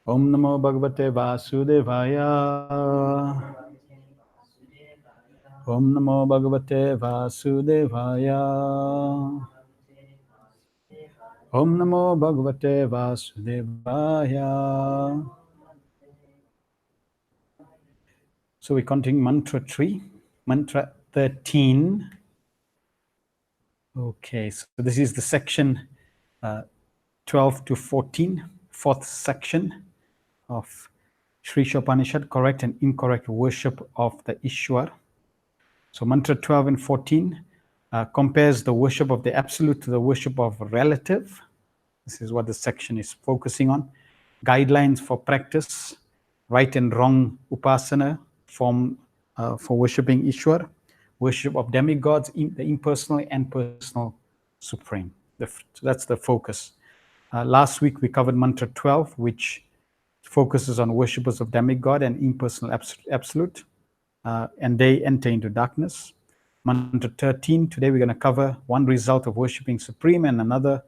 Om Namo Bhagavate Vasudevaya. Om Namo Bhagavate Vasudevaya. Om Namo Bhagavate Vasudevaya. So we continue mantra 3, mantra 13. Okay, so this is the section 12 to 14, fourth section of Sri Isopanisad, correct and incorrect worship of the Ishwar. So mantra 12 and 14 compares the worship of the absolute to the worship of relative. This is what the section is focusing on. Guidelines for practice, right and wrong upasana form for worshipping Ishwar, worship of demigods, the impersonal and personal supreme. So that's the focus. Last week we covered mantra 12, which focuses on worshippers of demigod and impersonal absolute, and they enter into darkness. Mantra 13, today we're going to cover one result of worshipping supreme and another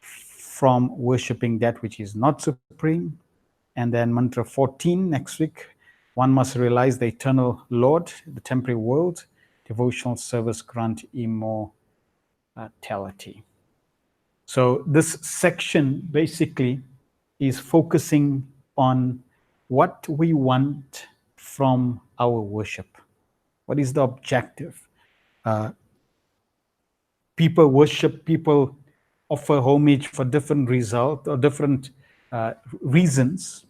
from worshipping that which is not supreme. And then mantra 14 next week, one must realize the eternal Lord, the temporary world, devotional service grant immortality. So this section basically is focusing on what we want from our worship. What is the objective? People worship, people offer homage for different results or different reasons.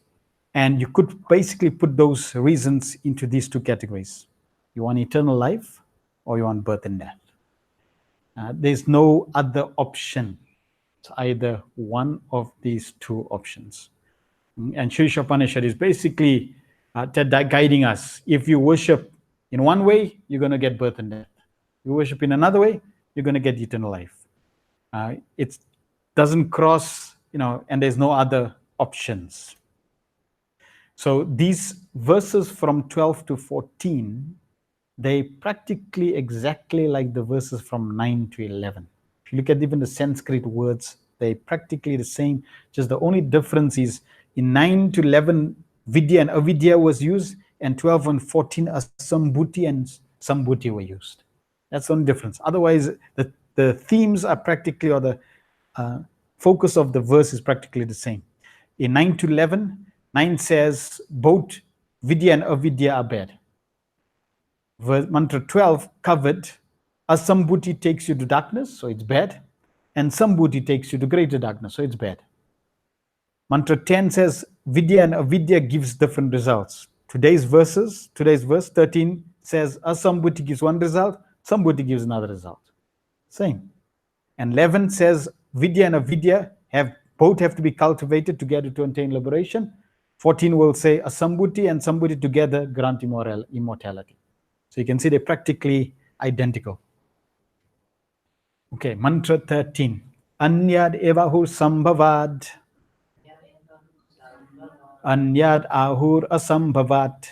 And you could basically put those reasons into these two categories. You want eternal life or you want birth and death. There's no other option. It's either one of these two options. And Sri Isopanisad is basically guiding us. If you worship in one way, you're going to get birth and death. You worship in another way, you're going to get eternal life. It doesn't cross, and there's no other options. So these verses from 12 to 14, they practically exactly like the verses from 9 to 11. If you look at even the Sanskrit words, they're practically the same. Just the only difference is in 9 to 11, vidya and avidya was used, and 12 and 14, asambhuti and sambhuti were used. That's the only difference. Otherwise, the themes are practically, or the focus of the verse is practically the same. In 9 to 11, 9 says both vidya and avidya are bad. Mantra 12 covered asambhuti takes you to darkness, so it's bad, and sambhuti takes you to greater darkness, so it's bad. Mantra 10 says vidya and avidya gives different results. Today's verse 13 says asambhuti gives one result, sambhuti gives another result. Same. And 11 says vidya and avidya both have to be cultivated together to attain liberation. 14 will say asambhuti and sambhuti together grant immortality. So you can see they're practically identical. Okay, mantra 13. Anyad evahur sambhavad. Anyad ahur asambhavat.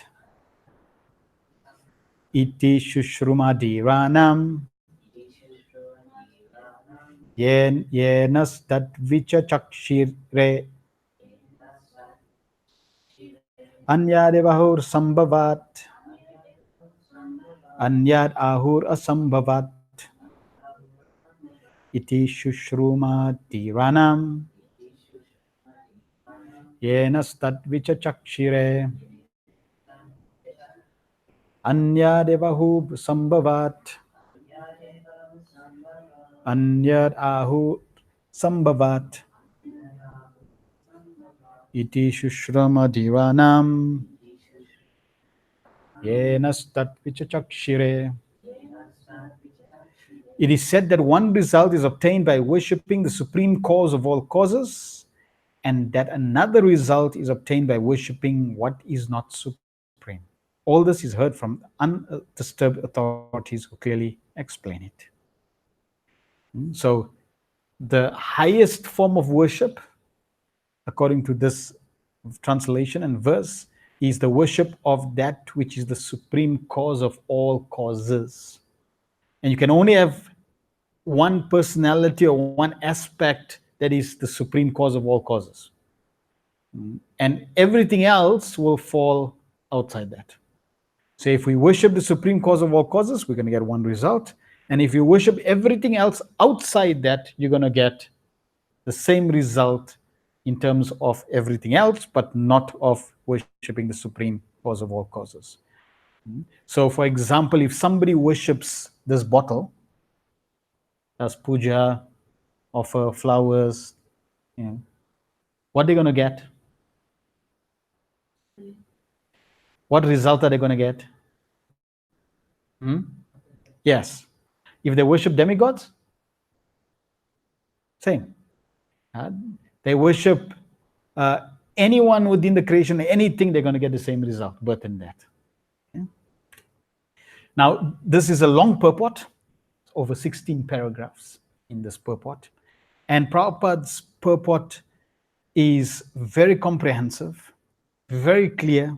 Iti shushrumadi ranam. Yenas tadvicha chakshire. Anyad evahur sambhavat. Anyad ahur asambhavat. Iti shushruma tiranam. Yenas tadvicha chakshire. Anyad evahu sambhavat. Anyad ahur sambhavat. Iti shushrama divanam. Yenas tadvicha chakshire. It is said that one result is obtained by worshipping the supreme cause of all causes, and that another result is obtained by worshipping what is not supreme. All this is heard from undisturbed authorities who clearly explain it. So the highest form of worship, according to this translation and verse, is the worship of that which is the supreme cause of all causes. And you can only have one personality or one aspect that is the supreme cause of all causes. and everything else will fall outside that. So if we worship the supreme cause of all causes, we're going to get one result. And if you worship everything else outside that, you're going to get the same result in terms of everything else, but not of worshiping the supreme cause of all causes. So, for example, if somebody worships this bottle, does puja, offer flowers, you know, what they're going to get? What result are they going to get? Yes. If they worship demigods, same. Uh, they worship uh, anyone within the creation, anything, they're going to get the same result, birth and death. Okay? Now, this is a long purport, over 16 paragraphs in this purport. And Prabhupada's purport is very comprehensive, very clear.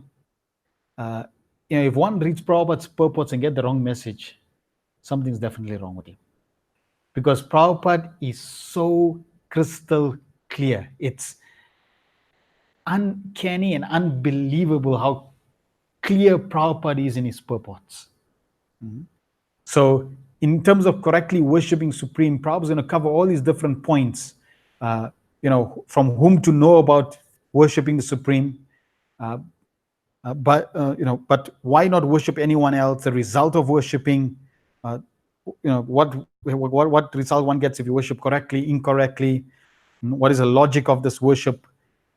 If one reads Prabhupada's purports and get the wrong message, something's definitely wrong with him. Because Prabhupada is so crystal clear. It's uncanny and unbelievable how clear Prabhupada is in his purports. So in terms of correctly worshipping Supreme, Prabhupada is going to cover all these different points, from whom to know about worshipping the Supreme, but why not worship anyone else? The result of worshipping, what result one gets if you worship correctly, incorrectly. What is the logic of this worship?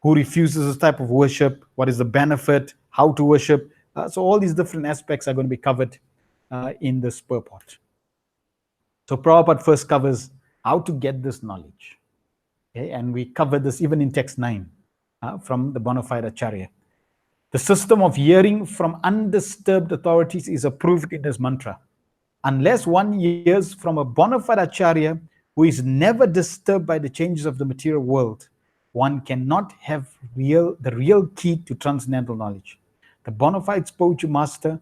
Who refuses this type of worship? What is the benefit? How to worship? So all these different aspects are going to be covered in this purport. So Prabhupada first covers how to get this knowledge. Okay? And we covered this even in text 9 from the bona fide Acharya. The system of hearing from undisturbed authorities is approved in this mantra. Unless one hears from a bona fide Acharya who is never disturbed by the changes of the material world, one cannot have the real key to transcendental knowledge. The bona fide spiritual master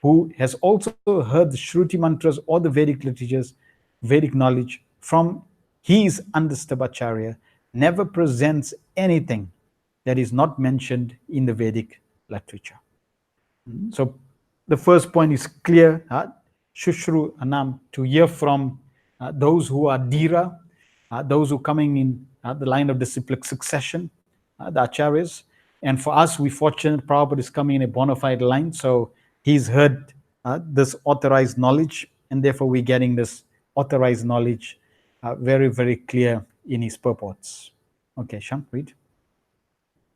who has also heard the Shruti mantras or the Vedic literatures, Vedic knowledge from his undisturbed Acharya, never presents anything that is not mentioned in the Vedic literature. So the first point is clear. Shushru Anam, to hear from those who are Dhira, those who are coming in the line of disciplic succession, the Acharyas. And for us, we're fortunate Prabhupada is coming in a bona fide line, so he's heard this authorized knowledge, and therefore we're getting this authorized knowledge very, very clear in his purports. Okay, Sham, read.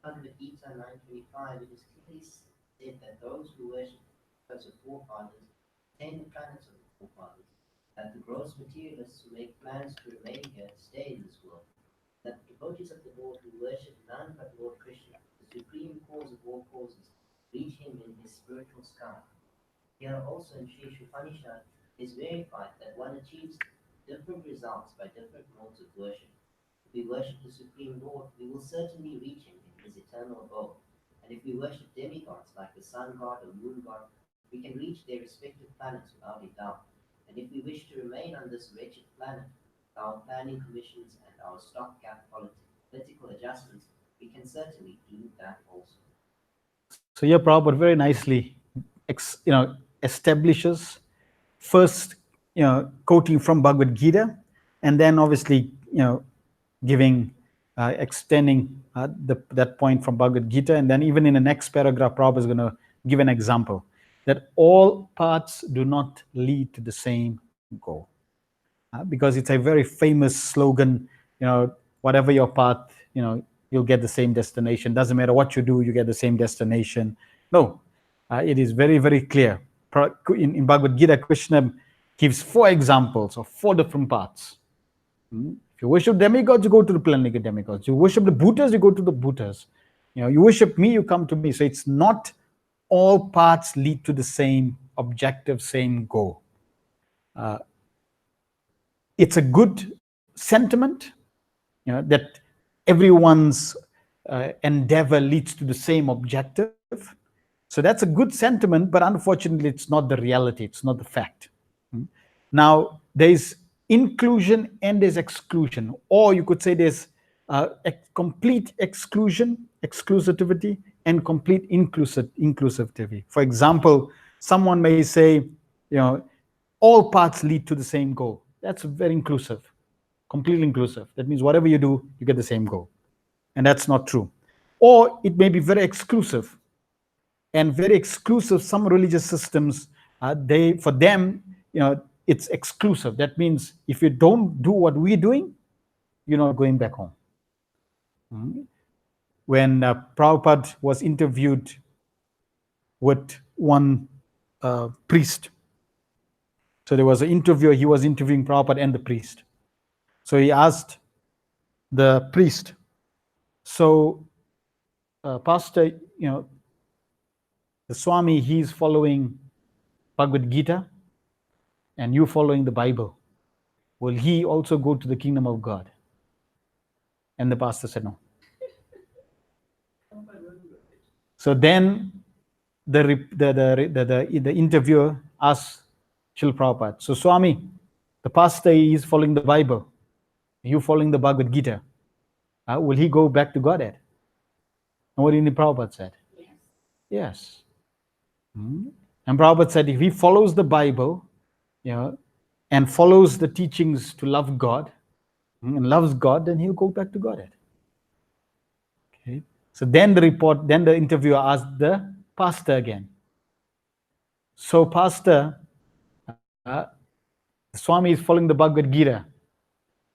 Under Gita 925, it is clearly said that those who worship the forefathers attain the planets of the forefathers, that the gross materialists who make plans to remain here stay in this world, that the devotees of the Lord who worship none but Lord Krishna, the supreme cause of all causes, reach him in his spiritual sky. Here also in Sri Isopanisad is verified that one achieves different results by different modes of worship. If we worship the Supreme Lord, we will certainly reach him in his eternal abode. And if we worship demigods like the sun god or moon god, we can reach their respective planets without a doubt. And if we wish to remain on this wretched planet, with our planning commissions and our stopgap political adjustments, we can certainly do that also. So here Prabhupada very nicely establishes first quoting from Bhagavad Gita, and then obviously giving extending that point from Bhagavad Gita, and then even in the next paragraph Prabhupada is going to give an example that all paths do not lead to the same goal, because it's a very famous slogan, whatever your path, you'll get the same destination. Doesn't matter what you do, you get the same destination. No, it is very, very clear. In Bhagavad Gita, Krishna gives 4 examples of 4 different paths. If you worship demigods, you go to the planetary demigods. You worship the Bhutas, you go to the Bhutas. You worship me, you come to me. So it's not all paths lead to the same objective, same goal. It's a good sentiment, that everyone's endeavor leads to the same objective. So that's a good sentiment, but unfortunately, it's not the reality. It's not the fact. Now, there's inclusion and there's exclusion, or you could say there's a complete exclusion exclusivity and complete inclusivity. For example, someone may say, all paths lead to the same goal. That's very inclusive, completely inclusive. That means whatever you do, you get the same goal. And that's not true. Or it may be very exclusive. And very exclusive, some religious systems, for them, it's exclusive. That means if you don't do what we're doing, you're not going back home. When Prabhupada was interviewed with one priest, so there was an interviewer, he was interviewing Prabhupada and the priest. So he asked the priest, so Pastor, the Swami, he's following Bhagavad Gita and you following the Bible. Will he also go to the kingdom of God? And the pastor said no. So then the interviewer asked Srila Prabhupada, so Swami, the pastor is following the Bible, you following the Bhagavad Gita, will he go back to Godhead? And what did Prabhupada said? Yes. And Prabhupada said if he follows the Bible, and follows the teachings to love God, and loves God, then he'll go back to Godhead. Okay. So then the interviewer asked the pastor again. So pastor, the Swami is following the Bhagavad Gita.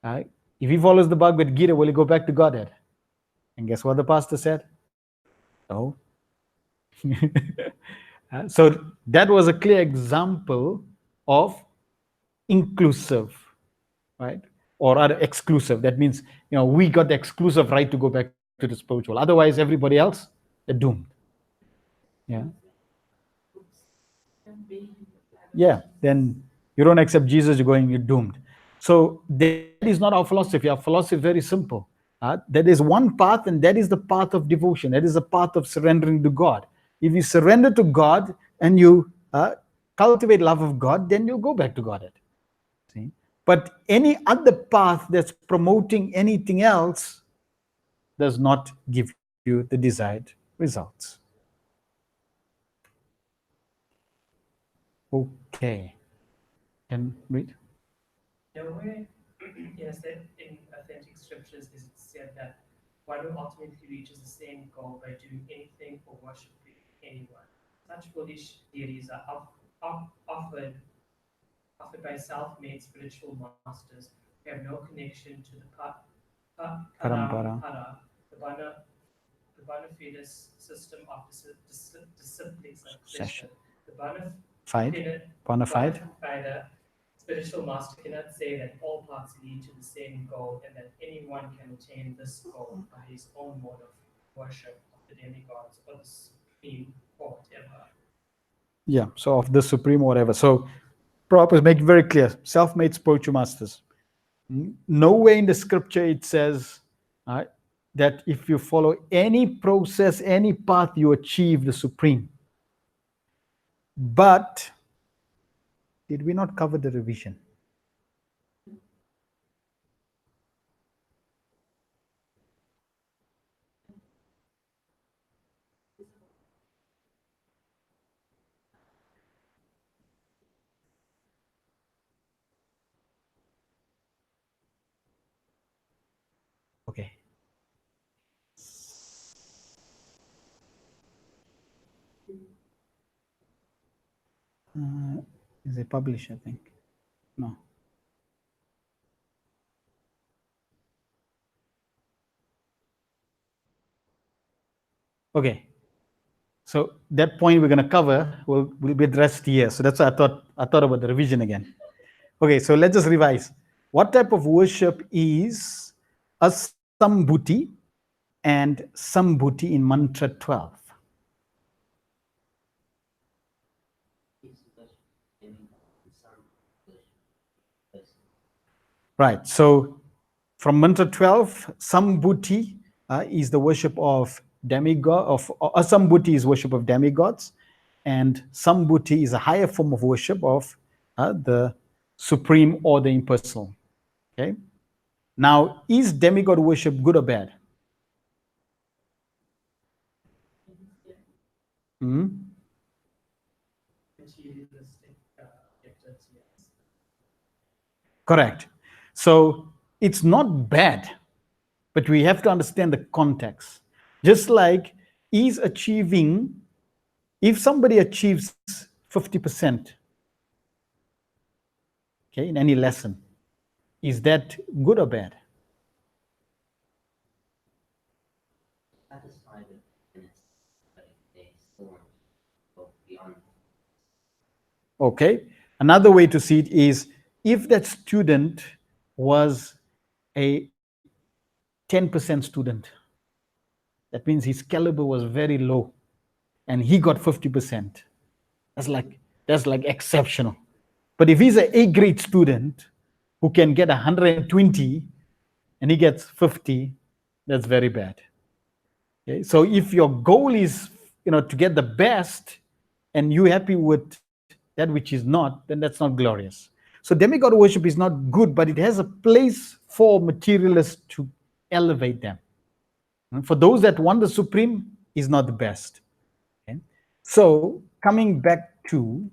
If he follows the Bhagavad Gita, will he go back to Godhead? And guess what the pastor said? No. So that was a clear example of inclusive, right? Or rather exclusive. That means, we got the exclusive right to go back to the spiritual. Otherwise, everybody else, they're doomed. Yeah. Yeah. Then you don't accept Jesus, you're doomed. So that is not our philosophy. Our philosophy is very simple. That is one path, and that is the path of devotion. That is the path of surrendering to God. If you surrender to God and you cultivate love of God, then you'll go back to Godhead. See? But any other path that's promoting anything else does not give you the desired results. Okay. Can read? Nowhere is that in authentic scriptures is it said that one who ultimately reaches the same goal by doing anything or worshiping anyone. Such foolish theories are offered by self-made spiritual masters who have no connection to the parampara, the bona fide system of disciplinary succession. The bona fide spiritual master cannot say that all paths lead to the same goal and that anyone can attain this goal by his own mode of worship of the demigods or the supreme or whatever. Yeah, so of the supreme or whatever. So Prabhupada is making very clear, self-made spiritual masters. Nowhere in the scripture it says that if you follow any process, any path, you achieve the supreme. But did we not cover the revision? Okay. Is it published, I think? No. Okay. So that point we're going to cover will be addressed here. So that's why I thought about the revision again. Okay, so let's just revise. What type of worship is a sambhuti and sambhuti in mantra 12? Right. So from mantra 12, sambhuti is the worship of demigod, sambhuti is worship of demigods, and sambhuti is a higher form of worship of the supreme or the impersonal. Okay. Now, is demigod worship good or bad? Mhm. materialistic objectives, yes. Correct. So it's not bad, but we have to understand the context. Just like is achieving, if somebody achieves 50%, okay, in any lesson, is that good or bad? Satisfied with minutes, but if they still want to go beyond. Okay. Another way to see it is if that student was a 10% student, that means his caliber was very low and he got 50%. That's like exceptional. But if he's an A grade student who can get 120 and he gets 50, that's very bad. Okay? So if your goal is to get the best and you're happy with that which is not, then that's not glorious. So demigod worship is not good, but it has a place for materialists to elevate them. And for those that want the supreme, is not the best. Okay? So coming back to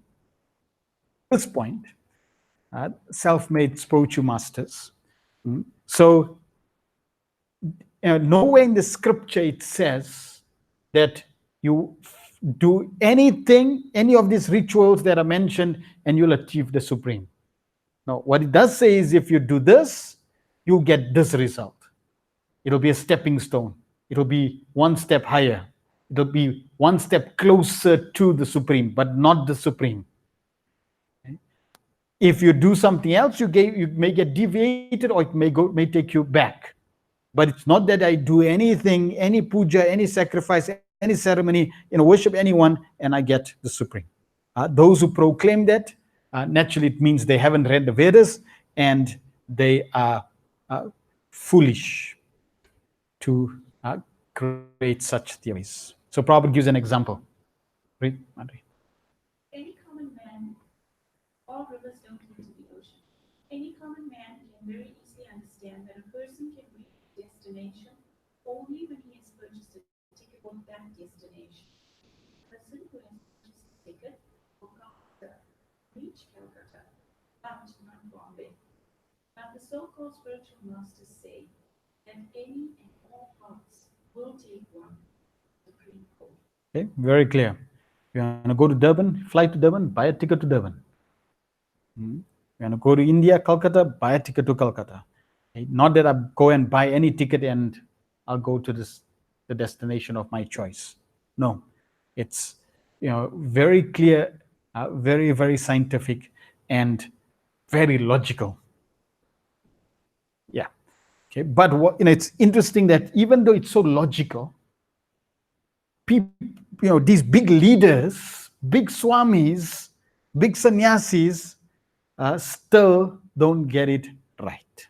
this point, self-made spiritual masters. So nowhere in the scripture it says that you do anything, any of these rituals that are mentioned, and you'll achieve the supreme. No, what it does say is if you do this, you get this result. It'll be a stepping stone. It'll be one step higher. It'll be one step closer to the supreme, but not the supreme. If you do something else, you may get deviated, or it may take you back. But it's not that I do anything, any puja, any sacrifice, any ceremony, worship anyone, and I get the supreme. Those who proclaim that, naturally it means they haven't read the Vedas and they are foolish to create such theories. So Prabhupada gives an example. Read, Madhuri. Any common man, all rivers don't lead to the ocean. Any common man can very easily understand that a person can reach a destination only when he has purchased a ticket for that destination. A person who has purchased a ticket for Calcutta reach Calcutta, but not Bombay. Now the so-called spiritual masters say that any and all paths will take one to the supreme goal. Okay, very clear. You want to go to Durban, fly to Durban, buy a ticket to Durban. You want to go to India, Calcutta, buy a ticket to Calcutta. Okay? Not that I go and buy any ticket and I'll go to the destination of my choice. No, it's very clear, very very scientific, and very logical. Yeah. Okay. But it's interesting that even though it's so logical, people, these big leaders, big swamis, big sannyasis, still don't get it right.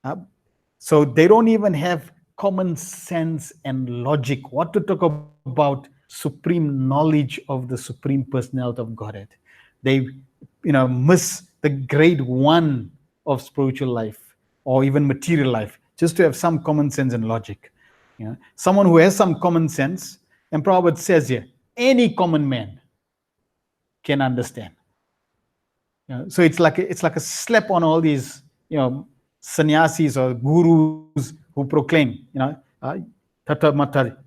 Uh, so they don't even have common sense and logic. What to talk about supreme knowledge of the supreme personality of Godhead? They, miss the grade one of spiritual life or even material life just to have some common sense and logic. Someone who has some common sense, and Prabhupada says here, any common man can understand. So it's like a slap on all these sannyasis or gurus who proclaim tata mata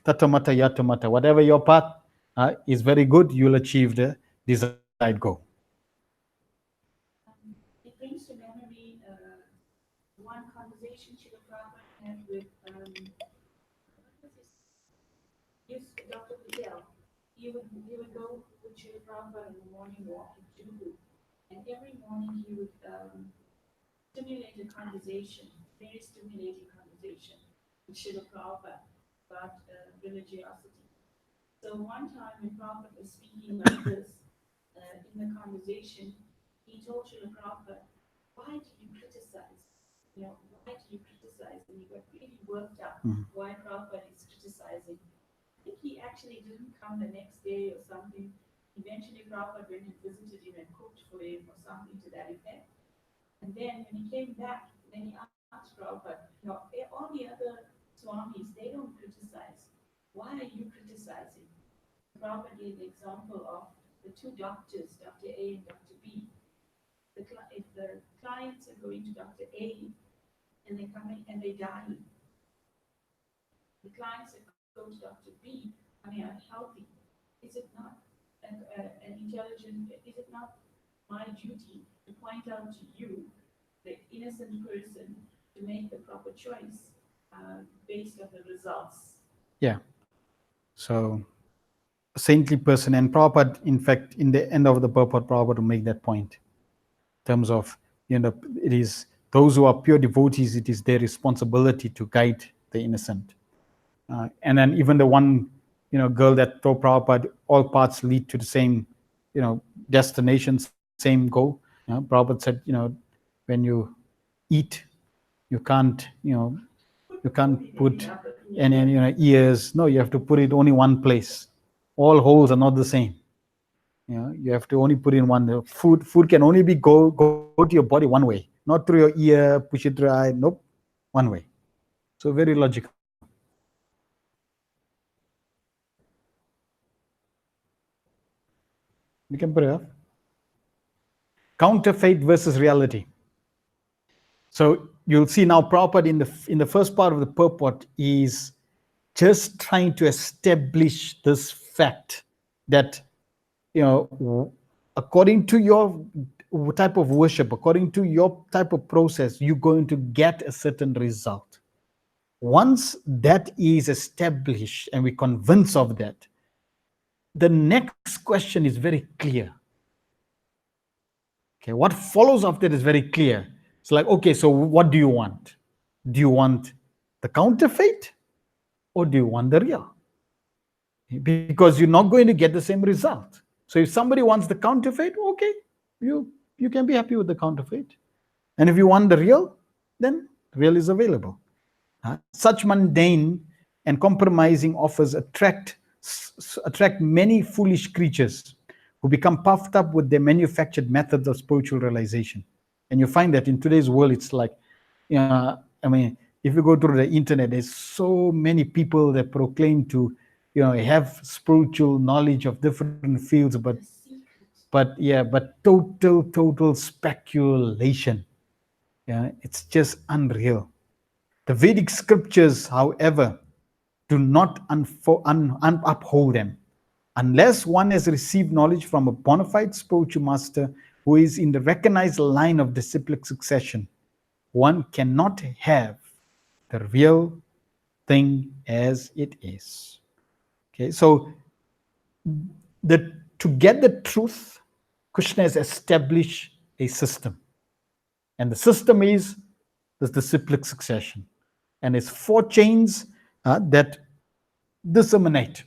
tata mata yata mata, whatever your path is very good, you'll achieve the desired goal. It brings to memory one conversation Srila Prabhupada had with what was his Dr. Patel. He would go with Srila Prabhupada in the morning walk in Juhu, and every morning he would stimulate a conversation, very stimulating conversation with Srila Prabhupada about religiosity. So one time when Prabhupada was speaking like this in the conversation, he told Srila Prabhupada, why do you criticize? Why do you criticize? And he got really worked up why Prabhupada is criticizing. I think he actually didn't come the next day or something. Eventually Prabhupada went and visited him and cooked for him or something to that effect. And then when he came back, then he asked Prabhupada, all the other swamis, they don't criticize. Why are you criticizing? Prabhupada gave the example of the two doctors, Dr. A and Dr. B. If the clients are going to Dr. A and they're coming and they die, the clients that go to Dr. B, I mean, are healthy. Is it not an intelligent, is it not my duty to point out to you, the innocent person, to make the proper choice based on the results? Yeah. So a saintly person, and Prabhupada, in fact, in the end of the purport, Prabhupada to make that point in terms of, it is those who are pure devotees, it is their responsibility to guide the innocent. And then even the one, girl that told Prabhupada, all paths lead to the same, destination, same goal. Prabhupada said, when you eat, you can't, put any, ears. No, you have to put it only one place. All holes are not the same. You have to only put in one. Food can only go to your body one way, not through your ear, push it through your eye. Nope, one way. So very logical. You can put it up. Counterfeit versus reality. So you'll see now Prabhupada in the first part of the purport is just trying to establish this fact that, according to your type of worship, according to your type of process, you're going to get a certain result. Once that is established and we're convinced of that, the next question is very clear. Okay, what follows after that is very clear. It's like, okay, so what do you want? Do you want the counterfeit or do you want the real? Because you're not going to get the same result. So if somebody wants the counterfeit, okay, you can be happy with the counterfeit. And if you want the real, then real is available. Such mundane and compromising offers attract many foolish creatures who become puffed up with their manufactured methods of spiritual realization. And you find that in today's world, it's like, if you go through the internet, there's so many people that proclaim to, have spiritual knowledge of different fields, but total speculation. Yeah, it's just unreal. The Vedic scriptures, however, do not uphold them. Unless one has received knowledge from a bona fide spiritual master who is in the recognized line of disciplic succession, one cannot have the real thing as it is. Okay, so to get the truth, Krishna has established a system. And the system is the disciplic succession. And it's 4 chains that disseminate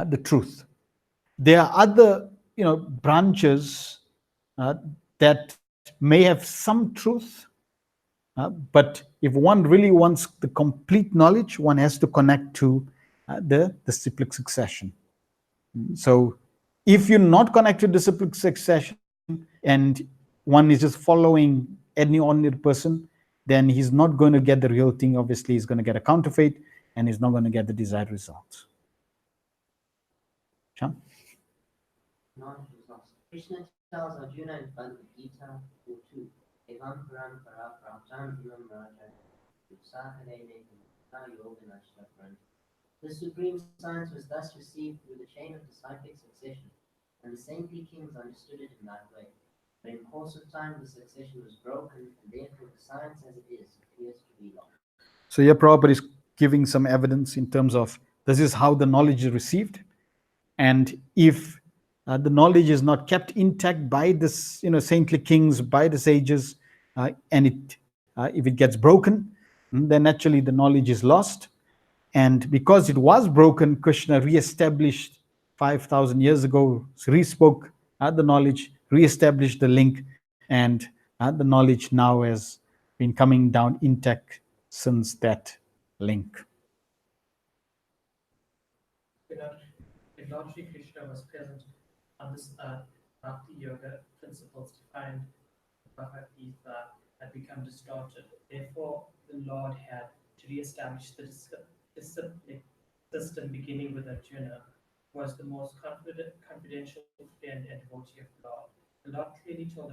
the truth. There are other, branches that may have some truth, but if one really wants the complete knowledge, one has to connect to the disciplic succession. So if you're not connected to disciplic succession and one is just following any ordinary person, then he's not going to get the real thing. Obviously, he's going to get a counterfeit and he's not going to get the desired results. Sean? Krishna tells Arjuna in Bhagavad Gita 4.2, Evam param para praptam dhimam raja utsahare yoganashta. The supreme science was thus received through the chain of disciplic succession, and the saintly kings understood it in that way. But in course of time, the succession was broken, and therefore the science as it is appears to be lost. So here Prabhupada is giving some evidence in terms of this is how the knowledge is received. And if the knowledge is not kept intact by this, saintly kings, by the sages, and if it gets broken, then naturally the knowledge is lost. And because it was broken, Krishna re-established 5,000 years ago, re-spoke the knowledge, re-established the link, and the knowledge now has been coming down intact since that link. If Lord Sri Krishna was present on this earth, Bhakti Yoga principles defined Bhagavad Gita had become distorted. Therefore, the Lord had to re-establish the disciplic system beginning with Arjuna. was the most confidential friend and devotee of the Lord. The Lord clearly told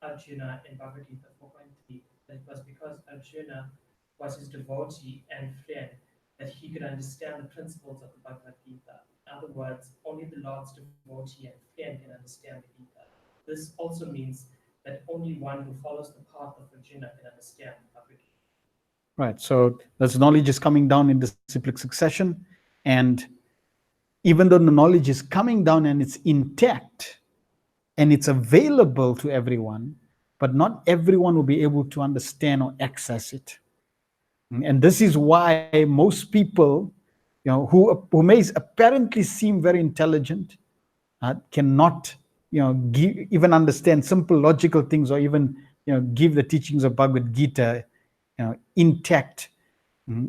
Arjuna in Bhagavad Gita 4.3 that it was because Arjuna was his devotee and friend that he could understand the principles of the Bhagavad Gita. In other words, only the Lord's devotee and friend can understand the Gita. This also means that only one who follows the path of Arjuna can understand the Bhagavad Gita. Right. So this knowledge is coming down in cyclic succession, and even though the knowledge is coming down and it's intact and it's available to everyone, but not everyone will be able to understand or access it. And this is why most people, who may apparently seem very intelligent, cannot, even understand simple logical things, or even, give the teachings of Bhagavad Gita, intact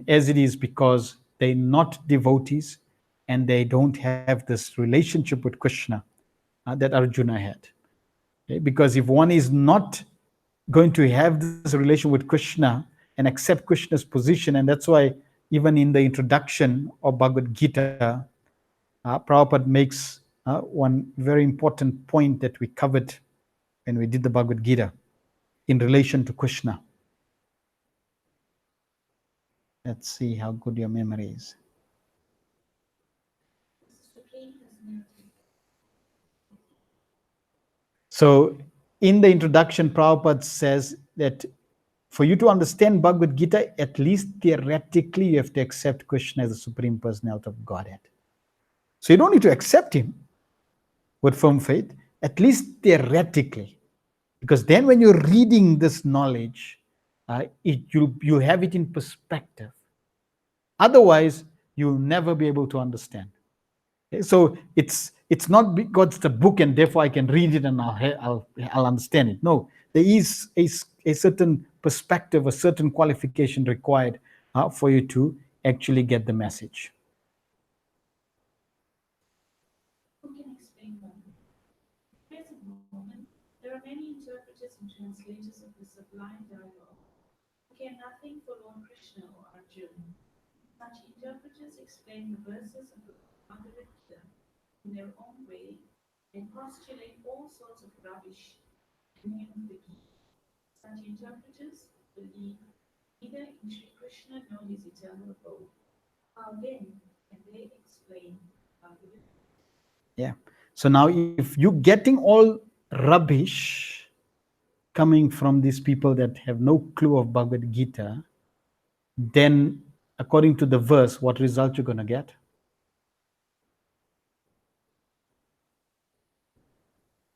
as it is, because they're not devotees and they don't have this relationship with Krishna that Arjuna had. Okay? Because if one is not going to have this relation with Krishna and accept Krishna's position, and that's why even in the introduction of Bhagavad Gita, Prabhupada makes one very important point that we covered when we did the Bhagavad Gita in relation to Krishna. Let's see how good your memory is. So in the introduction, Prabhupada says that for you to understand Bhagavad Gita, at least theoretically, you have to accept Krishna as the Supreme Personality of Godhead. So you don't need to accept him with firm faith, at least theoretically. Because then when you're reading this knowledge, you have it in perspective. Otherwise, you'll never be able to understand. Okay? So it's not because it's a book and therefore I can read it and I'll understand it. No, there is a certain perspective, a certain qualification required for you to actually get the message. Who can explain more? At the present moment, there are many interpreters and translators of the sublime dialogue who care nothing for Lord Krishna or Arjuna. Such interpreters explain the verses of the Bhagavad Gita in their own way and postulate all sorts of rubbish in the name of the Gita. Such interpreters believe neither in Sri Krishna nor his eternal abode. How then can they explain Bhagavad Gita? Yeah. So now if you're getting all rubbish coming from these people that have no clue of Bhagavad Gita, then according to the verse, what result you're going to get?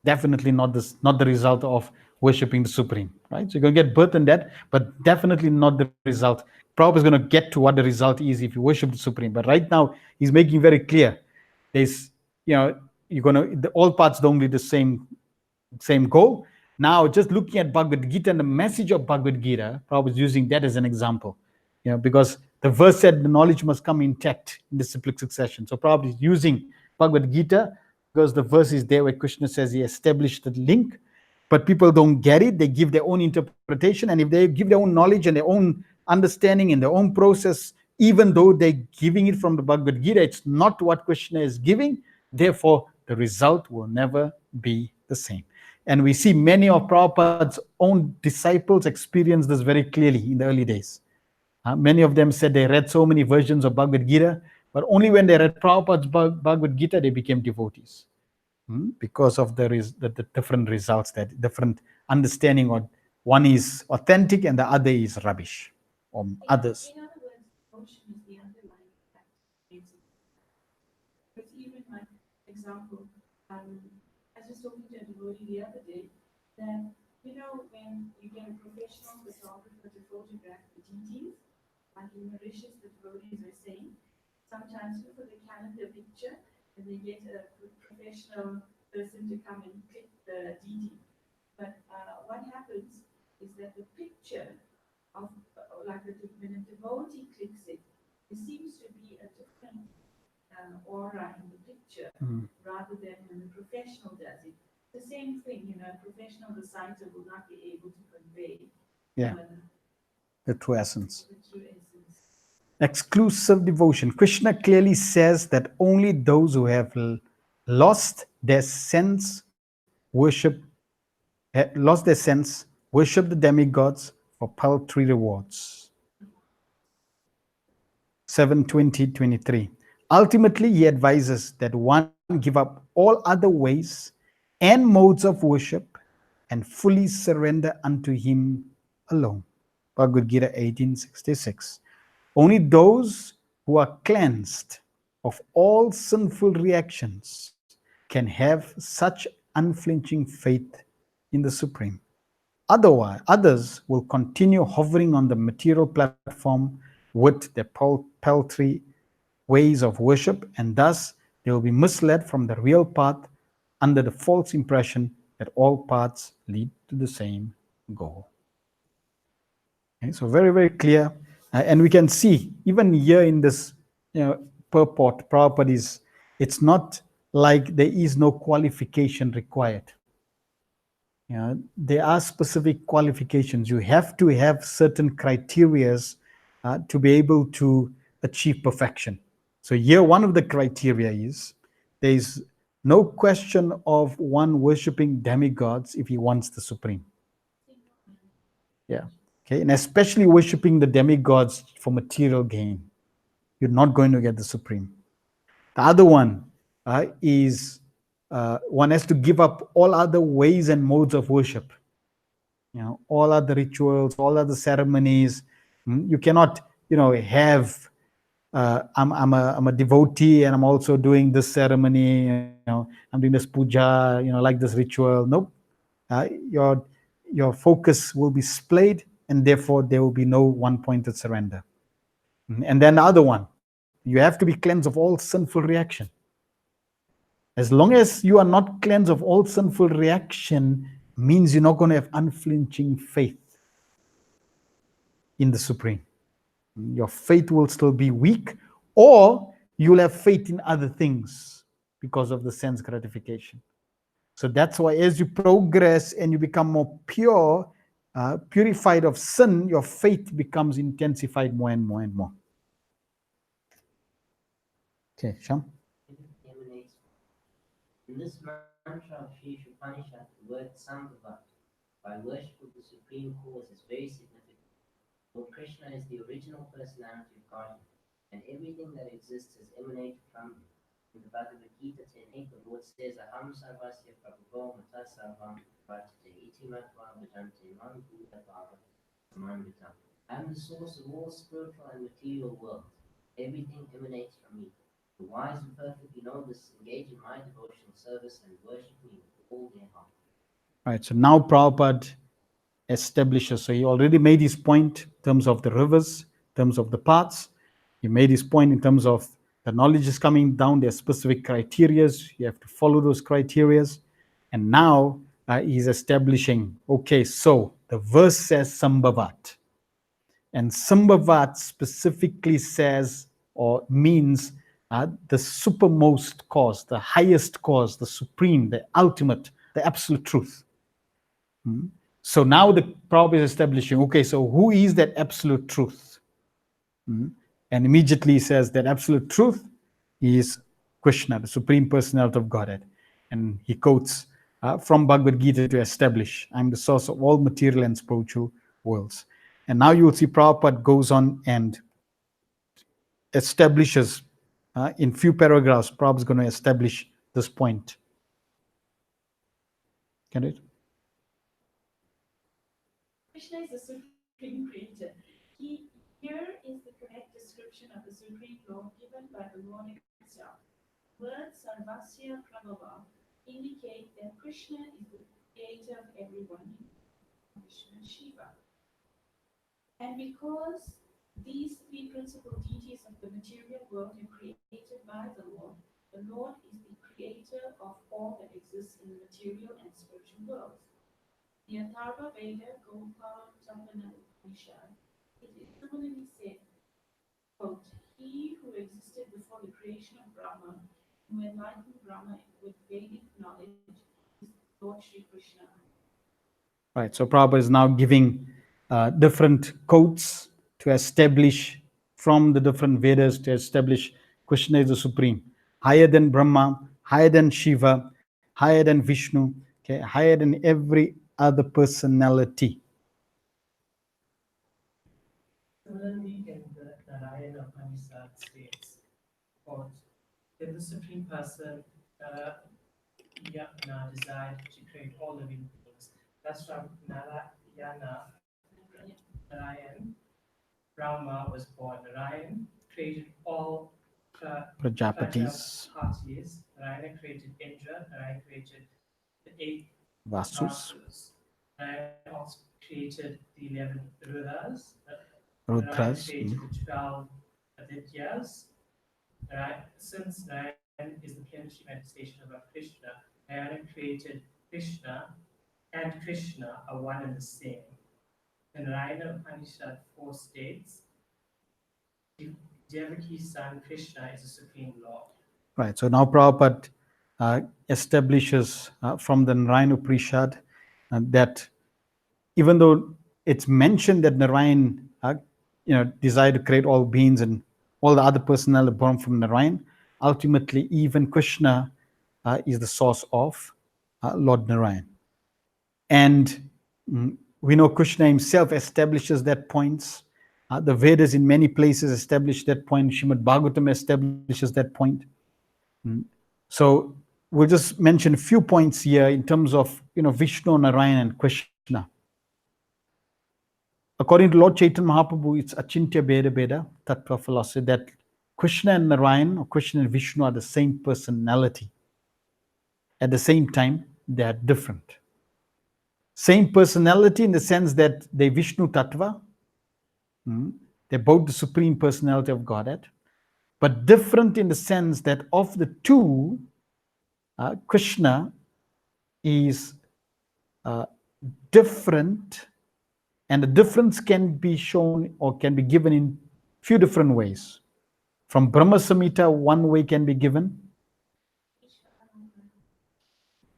Definitely not the result of worshiping the Supreme, right? So you're going to get birth and death, but definitely not the result. Prabhupada is going to get to what the result is if you worship the Supreme. But right now, he's making very clear, there's, you're going to, all paths don't lead the same goal. Now, just looking at Bhagavad Gita and the message of Bhagavad Gita, Prabhupada is using that as an example, because the verse said the knowledge must come intact in the cyclic succession. So Prabhupada is using Bhagavad Gita because the verse is there where Krishna says he established the link, but people don't get it. They give their own interpretation, and if they give their own knowledge and their own understanding and their own process, even though they're giving it from the Bhagavad Gita, it's not what Krishna is giving. Therefore, the result will never be the same. And we see many of Prabhupada's own disciples experience this very clearly in the early days. Many of them said they read so many versions of Bhagavad Gita, but only when they read Prabhupada's Bhagavad Gita, they became devotees. Because of the different results, that different understanding, or one is authentic and the other is rubbish, or others. In other words, devotion is the underlying fact. It's even like example, I was just talking to a devotee the other day that when you get a professional photographer to photograph the deities, like in Mauritius, the devotees are saying, sometimes for the calendar picture, and they get a professional person to come and click the deity. But what happens is that the picture of, when a devotee clicks it, there seems to be a different aura in the picture rather than when the professional does it. The same thing, a professional reciter will not be able to convey the true essence. the true essence. exclusive devotion. Krishna clearly says that only those who have lost their sense worship, lost their sense, worship the demigods for paltry rewards. 7:20-23. Ultimately, he advises that one give up all other ways and modes of worship and fully surrender unto him alone. Bhagavad Gita 18:66. Only those who are cleansed of all sinful reactions can have such unflinching faith in the Supreme. Otherwise, others will continue hovering on the material platform with their paltry ways of worship, and thus they will be misled from the real path under the false impression that all paths lead to the same goal. Okay, so very, very clear. And we can see, even here in this purport, Prabhupada is, it's not like there is no qualification required. There are specific qualifications. You have to have certain criterias to be able to achieve perfection. So here, one of the criteria is there is no question of one worshiping demigods if he wants the Supreme. Yeah. Okay. And especially worshiping the demigods for material gain. You're not going to get the Supreme. The other one is one has to give up all other ways and modes of worship. All other rituals, all other ceremonies. You cannot, have. I'm a devotee and I'm also doing this ceremony. I'm doing this puja. Like this ritual. Nope. Your focus will be splayed, and therefore there will be no one-pointed surrender. And then the other one, you have to be cleansed of all sinful reaction. As long as you are not cleansed of all sinful reaction, means you're not going to have unflinching faith in the Supreme. Your faith will still be weak, or you'll have faith in other things because of the sense gratification. So that's why as you progress and you become more pure, purified of sin, your faith becomes intensified more and more and more. Okay, Sham? Emanates. In this mantra of Sri Isopanisad, the word Sambhavat, by worship of the Supreme Cause, is very significant. Lord Krishna is the original personality of Godhead, and everything that exists has emanated from him. In the Bhagavad Gita 10:8, the Lord says, Aham sarvasya prabhavo mata sarvam prajate iti matva bhajante man buddha bhava samanvitam. I am the source of all spiritual and material worlds. Everything emanates from me. The wise and perfectly know this, engage in my devotional service and worship me with all their heart. Right, so now Prabhupada establishes, so he already made his point in terms of the rivers, in terms of the paths. He made his point in terms of the knowledge is coming down, there are specific criterias, you have to follow those criterias. And now he's establishing, okay, so the verse says Sambhavat. And Sambhavat specifically says or means the supermost cause, the highest cause, the supreme, the ultimate, the absolute truth. So now the Prabhupada is establishing, okay, so who is that absolute truth? And immediately he says that absolute truth is Krishna, the Supreme Personality of Godhead. And he quotes from Bhagavad Gita to establish, I'm the source of all material and spiritual worlds. And now you will see Prabhupada goes on and establishes, in few paragraphs, Prabhupada is going to establish this point. Get it? Krishna is the supreme creator. Here is the correct description of the supreme law given by the Lord himself. Words Sarvasya Prabhava indicate that Krishna is the creator of everyone, Vishnu and Shiva. And because these three principal deities of the material world are created by the Lord is the creator of all that exists in the material and spiritual worlds. The Atharva Veda Gopal Upanishad, it is similarly said, quote, he who existed before the creation of Brahma, who enlightened Brahma with Vedic knowledge, is Lord Shri Krishna. Right, so Prabhupada is now giving different quotes to establish from the different Vedas to establish Krishna is the supreme, higher than Brahma, higher than Shiva, higher than Vishnu, okay, higher than every other personality. Similarly, in the Narayana Upanishad states, quote, if the Supreme Person Yagna desired to create all living beings, thus from Narayana, Narayan, Brahma was born. Narayan created all Prajapatis, Prajapatis. Narayana created Indra. Narayan created the 8 Vasus, Vasus. Narayan also created the 11 Rudras. Narayan Rudras. created the 12 Adityas. Since Narayan is the plenary manifestation of Lord Krishna, Narayana created Krishna and Krishna are one and the same. The Narayana Upanishad 4 states, Devaki's son Krishna is the supreme Lord. Right. So now Prabhupada establishes from the Narayana Upanishad that even though it's mentioned that Narayan, desired to create all beings and all the other personnel born from Narayan, ultimately even Krishna is the source of Lord Narayan. And we know Krishna himself establishes that point. The Vedas in many places establish that point. Srimad Bhagavatam establishes that point. So we'll just mention a few points here in terms of Vishnu, Narayan, and Krishna. According to Lord Chaitanya Mahaprabhu, it's Achintya Beda Beda, Tattva philosophy, that Krishna and Narayan, or Krishna and Vishnu, are the same personality. At the same time, they are different. Same personality in the sense that they Vishnu Tattva, they're both the supreme personality of Godhead, but different in the sense that of the two, Krishna is different, and the difference can be shown or can be given in few different ways. From Brahma Samhita, one way can be given.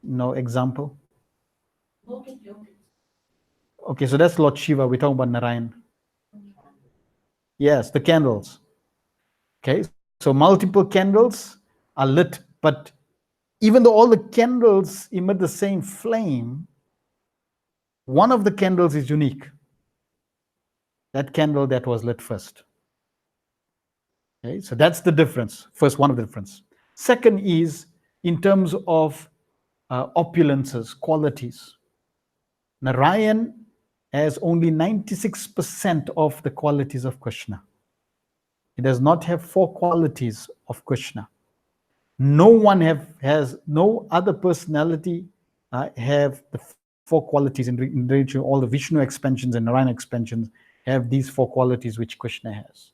No example. Okay, so that's Lord Shiva. We're talking about Narayan. Yes, the candles. Okay, so multiple candles are lit, but even though all the candles emit the same flame, one of the candles is unique. That candle that was lit first. Okay, so that's the difference. First, one of the difference. Second is in terms of opulences, qualities. Narayan has only 96% of the qualities of Krishna. He does not have 4 qualities of Krishna. No one has no other personality have the 4 qualities in all the Vishnu expansions and Narayana expansions have these 4 qualities which Krishna has.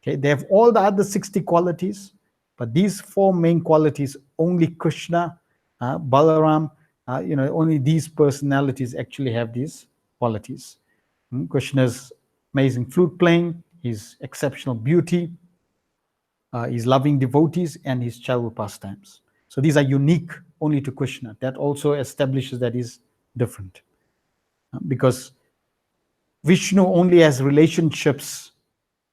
Okay, they have all the other 60 qualities, but these 4 main qualities only Krishna, Balaram, only these personalities actually have these qualities. Krishna's amazing flute playing, his exceptional beauty, his loving devotees, and his childhood pastimes. So these are unique only to Krishna. That also establishes that he's different. Because Vishnu only has relationships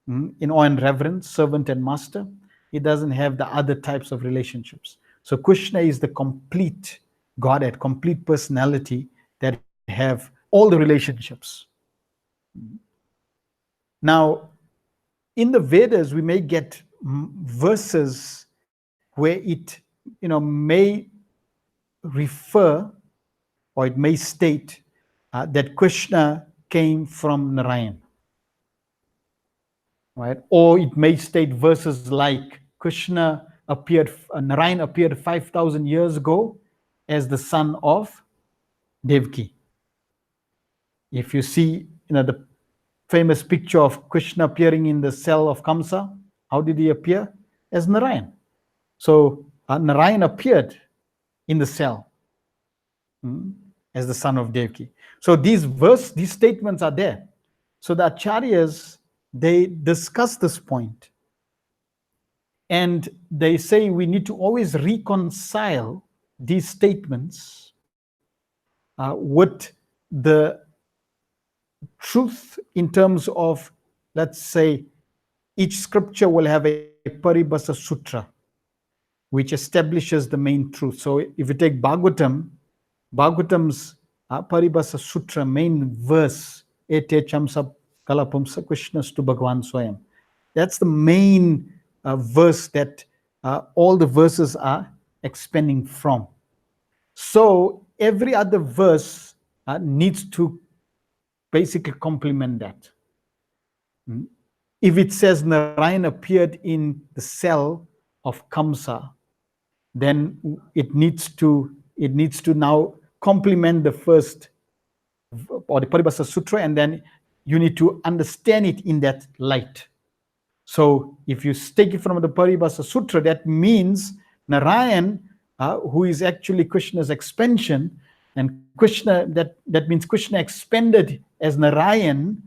in awe and reverence, servant and master. He doesn't have the other types of relationships. So Krishna is the complete Godhead, complete personality that have all the relationships. Now, in the Vedas, we may get verses where it may refer or it may state that Krishna came from Narayan. Right? Or it may state verses like Narayan appeared 5,000 years ago as the son of Devaki. If you see the famous picture of Krishna appearing in the cell of Kamsa, how did he appear? As Narayan. So Narayan appeared in the cell as the son of Devaki. So these statements are there. So the acharyas, they discuss this point. And they say we need to always reconcile these statements with the truth in terms of, let's say, each scripture will have a Paribhasa Sutra, which establishes the main truth. So if you take Bhagavatam's Paribhasa Sutra, main verse, Ete Chamsa Kalapumsa Krishnastu Bhagavan Swayam. That's the main verse that all the verses are expanding from. So every other verse needs to basically complement that. If it says Narayan appeared in the cell of Kamsa, then it needs to now complement the first or the Paribhasa Sutra, and then you need to understand it in that light. So if you take it from the Paribhasa Sutra, that means Narayan, who is actually Krishna's expansion, and Krishna, that means Krishna expanded as Narayan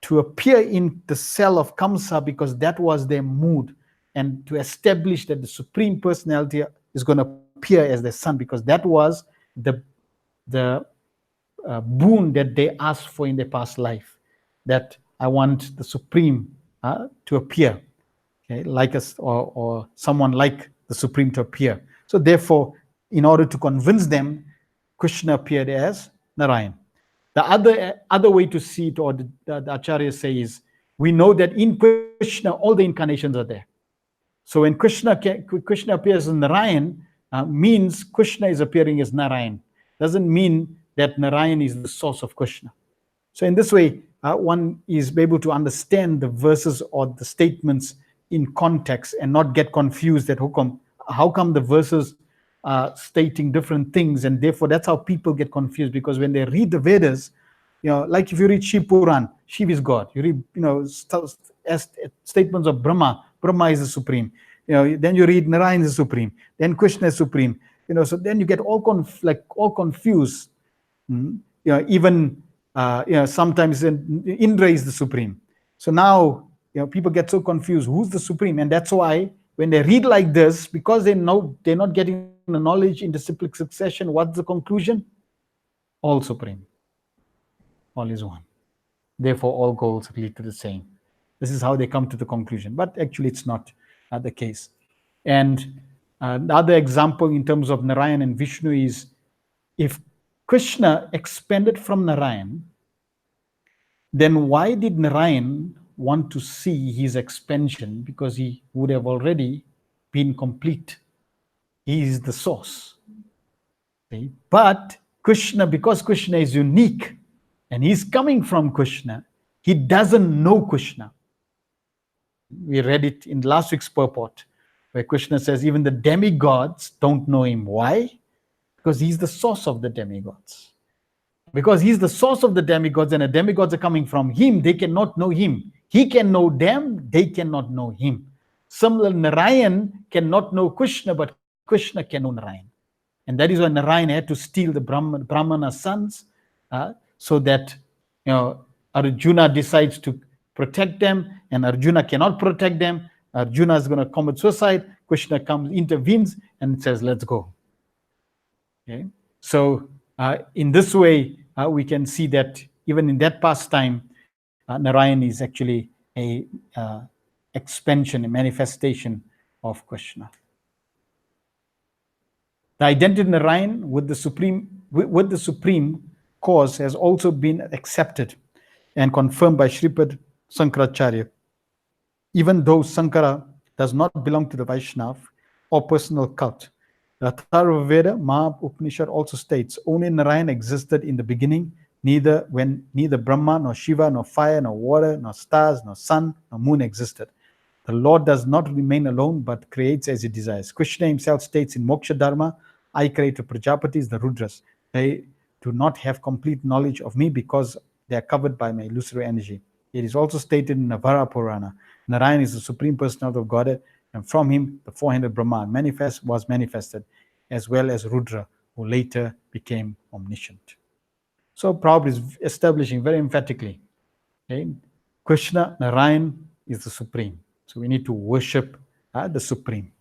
to appear in the cell of Kamsa because that was their mood, and to establish that the Supreme Personality is going to appear as their son, because that was the boon that they asked for in their past life, that I want the Supreme to appear, okay, like us, or someone like the Supreme to appear. So therefore, in order to convince them, Krishna appeared as Narayan. The other way to see it, or the Acharyas say, is we know that in Krishna all the incarnations are there. So when Krishna appears as Narayan, means Krishna is appearing as Narayan. Doesn't mean that Narayan is the source of Krishna. So in this way, one is able to understand the verses or the statements in context and not get confused that how come the verses are stating different things, and therefore that's how people get confused, because when they read the Vedas, like if you read Shiv Puran, Shiv is God. You read, statements of Brahma is the supreme. Then you read Narayan is the supreme. Then Krishna is supreme. So then you get all confused. Even sometimes Indra is the supreme. So now people get so confused. Who's the supreme? And that's why when they read like this, because they know they're not getting the knowledge in the cyclic succession, what's the conclusion? All supreme. All is one. Therefore, all goals lead to the same. This is how they come to the conclusion. But actually, it's not the case. And the other example in terms of Narayan and Vishnu is, if Krishna expanded from Narayan, then why did Narayan want to see his expansion? Because he would have already been complete. He is the source. Okay? But Krishna, because Krishna is unique and he's coming from Krishna, he doesn't know Krishna. We read it in last week's purport, where Krishna says even the demigods don't know him. Why? Because he's the source of the demigods. Because he's the source of the demigods, and the demigods are coming from him, they cannot know him. He can know them, they cannot know him. Similarly, Narayan cannot know Krishna, but Krishna can know Narayan. And that is why Narayan had to steal the Brahmana sons, so that Arjuna decides to protect them, and Arjuna cannot protect them. Arjuna is going to commit suicide. Krishna comes, intervenes, and says, let's go. Okay? So in this way, we can see that even in that past time, Narayan is actually a expansion, a manifestation of Krishna. The identity of Narayan with the supreme cause has also been accepted and confirmed by Sripad Sankaracharya. Even though Sankara does not belong to the Vaishnava or personal cult, the Atharva Veda Maha Upanishad also states only Narayan existed in the beginning, neither Brahma, nor Shiva, nor fire, nor water, nor stars, nor sun, nor moon existed. The Lord does not remain alone, but creates as he desires. Krishna himself states in Moksha Dharma, I created Prajapatis, the Rudras. They do not have complete knowledge of me because they are covered by my illusory energy. It is also stated in Navara Purana, Narayan is the Supreme Personality of Godhead, and from him the four-handed Brahma was manifested, as well as Rudra, who later became omniscient. So Prabhupada is establishing very emphatically, okay, Krishna, Narayan is the Supreme. So we need to worship the Supreme.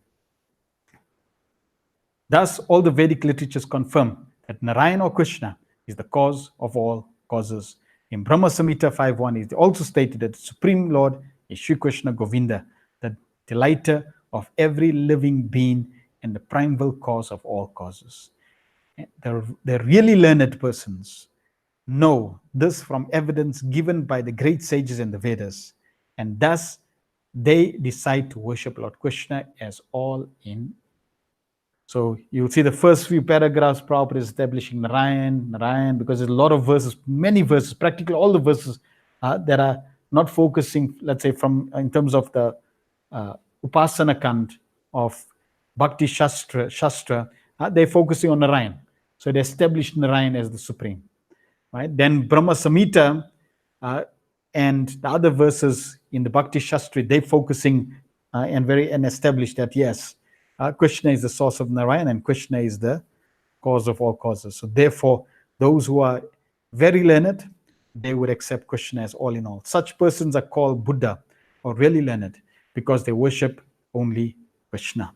Thus, all the Vedic literatures confirm that Narayan or Krishna is the cause of all causes. In Brahma Samhita 5.1, it is also stated that the Supreme Lord is Shri Krishna Govinda, the delighter of every living being and the primeval cause of all causes. The really learned persons know this from evidence given by the great sages in the Vedas, and thus they decide to worship Lord Krishna as all in. So you'll see the first few paragraphs, Prabhupada is establishing Narayan, because there's a lot of verses, many verses, practically all the verses that are not focusing, let's say, from in terms of the Upasana Kand of Bhakti Shastra, they're focusing on Narayan. So they established Narayan as the supreme. Right? Then Brahma Samhita and the other verses in the Bhakti Shastri, they focusing and established that yes, Krishna is the source of Narayan and Krishna is the cause of all causes. So therefore, those who are very learned, they would accept Krishna as all in all. Such persons are called Buddha or really learned because they worship only Krishna.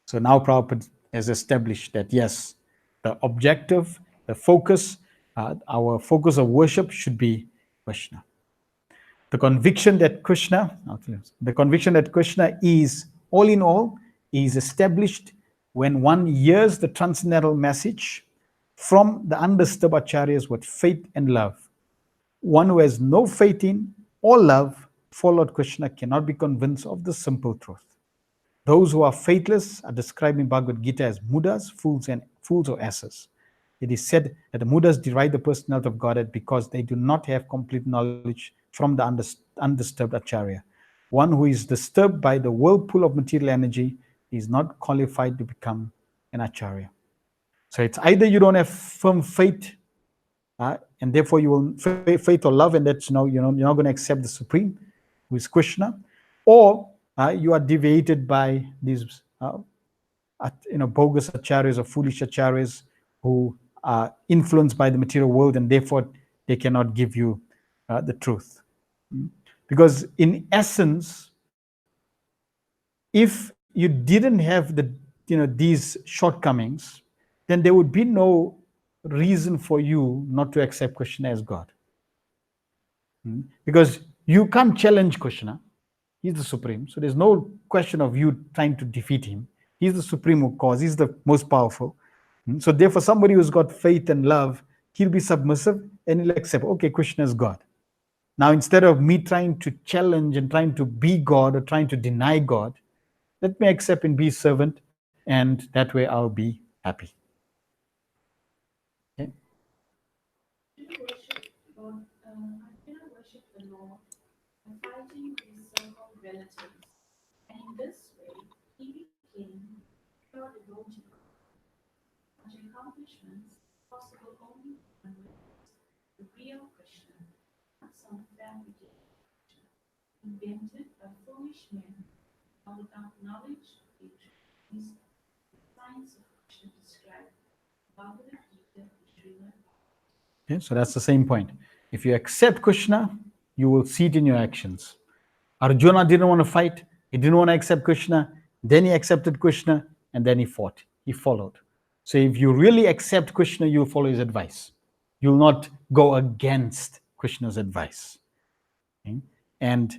So now Prabhupada has established that yes, the objective, the focus, our focus of worship should be Krishna. The conviction that Krishna is all in all is established when one hears the transcendental message from the undisturbed acharyas with faith and love. One who has no faith in or love for Lord Krishna cannot be convinced of the simple truth. Those who are faithless are described in Bhagavad Gita as mudas, fools or asses. It is said that the mudas deride the personality of Godhead because they do not have complete knowledge from the undisturbed acharya. One who is disturbed by the whirlpool of material energy is not qualified to become an acharya. So it's either you don't have firm faith, and therefore you will faith or love, and that's you're not going to accept the supreme, who is Krishna, or you are deviated by these bogus acharyas or foolish acharyas who are influenced by the material world, and therefore they cannot give you the truth. Because in essence, if you didn't have these shortcomings, then there would be no reason for you not to accept Krishna as God. Because you can't challenge Krishna. He's the supreme. So there's no question of you trying to defeat him. He's the supreme cause. He's the most powerful. So therefore, somebody who's got faith and love, he'll be submissive and he'll accept, okay, Krishna is God. Now, instead of me trying to challenge and trying to be God or trying to deny God, let me accept and be servant, and that way I'll be happy. Okay? Arjuna worshipped the Lord by fighting his so-called relatives, and in this way he became pure devotee. Such accomplishments possible only when the real Krishna, not some fabricated Krishna, invented by foolish men, without knowledge of the science of Krishna described Bhagavad Gita and Srimad. Okay, so that's the same point. If you accept Krishna, you will see it in your actions. Arjuna didn't want to fight. He didn't want to accept Krishna. Then he accepted Krishna, and then he fought. He followed. So if you really accept Krishna, you'll follow his advice. You'll not go against Krishna's advice. Okay? And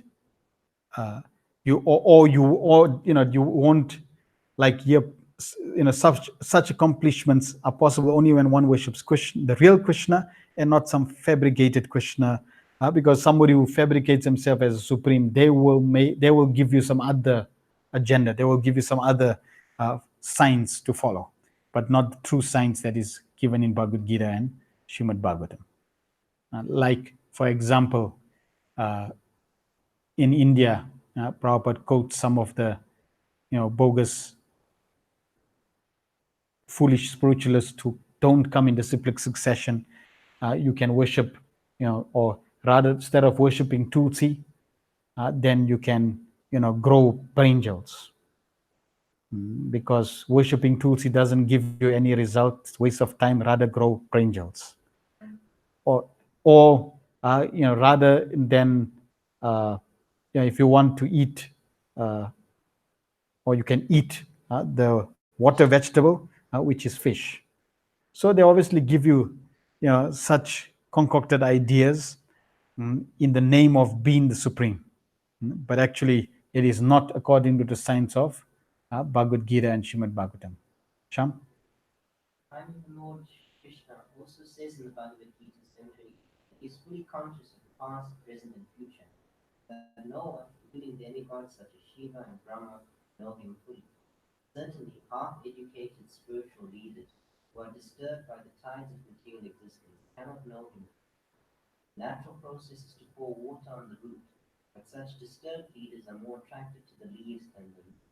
you won't like such accomplishments are possible only when one worships Krishna, the real Krishna, and not some fabricated Krishna. Because somebody who fabricates himself as a supreme, they will give you some other agenda. They will give you some other science to follow, but not the true science that is given in Bhagavad Gita and Srimad Bhagavatam. Like, for example, in India, Prabhupada quotes some of the bogus, foolish spiritualists who don't come in disciplic succession. You can worship, or rather, instead of worshipping Tulsi, then you can, grow brinjals. Because worshipping Tulsi doesn't give you any result, it's waste of time, rather grow brinjals. Or rather than, if you want to eat, or you can eat the water vegetable, which is fish. So they obviously give you, such concocted ideas in the name of being the supreme. But actually, it is not according to the science of Bhagavad Gita and Srimad Bhagavatam. Sham? Finally, the Lord Krishna also says in the Bhagavad Gita 7:20 that he is fully conscious of the past, present, and future, that no one, including demigods such as Shiva and Brahma, know him fully. Certainly, half-educated spiritual leaders who are disturbed by the tides of material existence cannot know him. The natural process is to pour water on the root, but such disturbed leaders are more attracted to the leaves than the root.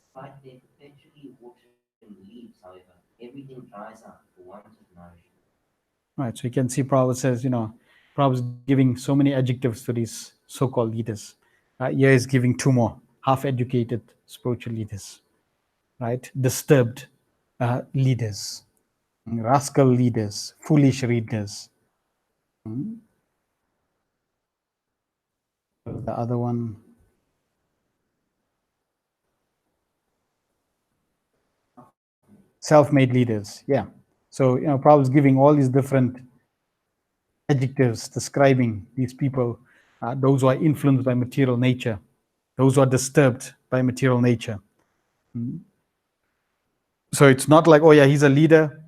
Despite their perpetually watering the leaves, however, everything dries up for want of nourishment. Right. So you can see Prabhupada says, Prabhupada is giving so many adjectives to these so-called leaders. Here is giving two more: half-educated spiritual leaders, right? Disturbed leaders, rascal leaders, foolish leaders. The other one, self-made leaders. Yeah. So Prabhupada is giving all these different adjectives describing these people, those who are influenced by material nature, those who are disturbed by material nature. So it's not like, oh yeah, he's a leader,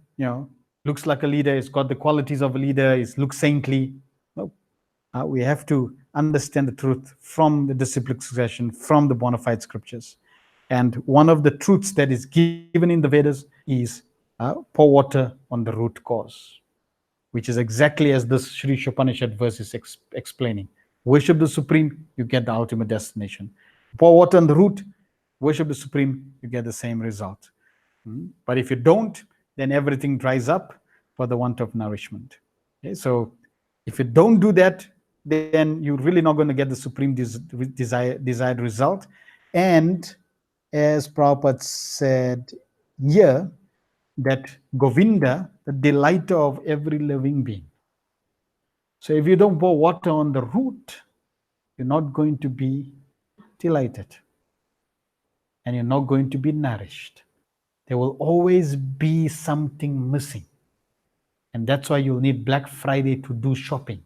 looks like a leader, he's got the qualities of a leader, he looks saintly. No. We have to understand the truth from the disciplic succession, from the bona fide scriptures. And one of the truths that is given in the Vedas is pour water on the root cause, which is exactly as this Sri Isopanisad verse is explaining. Worship the Supreme, you get the ultimate destination. Pour water on the root, worship the Supreme, you get the same result. But if you don't, then everything dries up for the want of nourishment. Okay? So if you don't do that, then you're really not going to get the supreme desired result. And as Prabhupada said here, that Govinda, the delighter of every living being. So if you don't pour water on the root, you're not going to be delighted. And you're not going to be nourished. There will always be something missing. And that's why you'll need Black Friday to do shopping.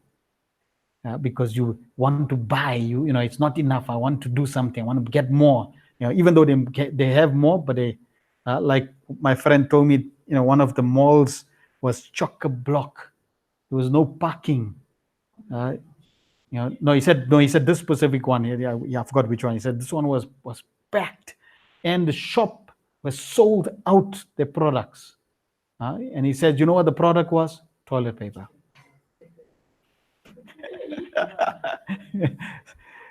Because you want to buy, it's not enough. I want to do something. I want to get more. Even though they have more, but they, like my friend told me, one of the malls was chock-a-block. There was no parking. No, he said this specific one. Yeah, I forgot which one. He said this one was packed, and the shop was sold out their products. And he said, you know what the product was? Toilet paper.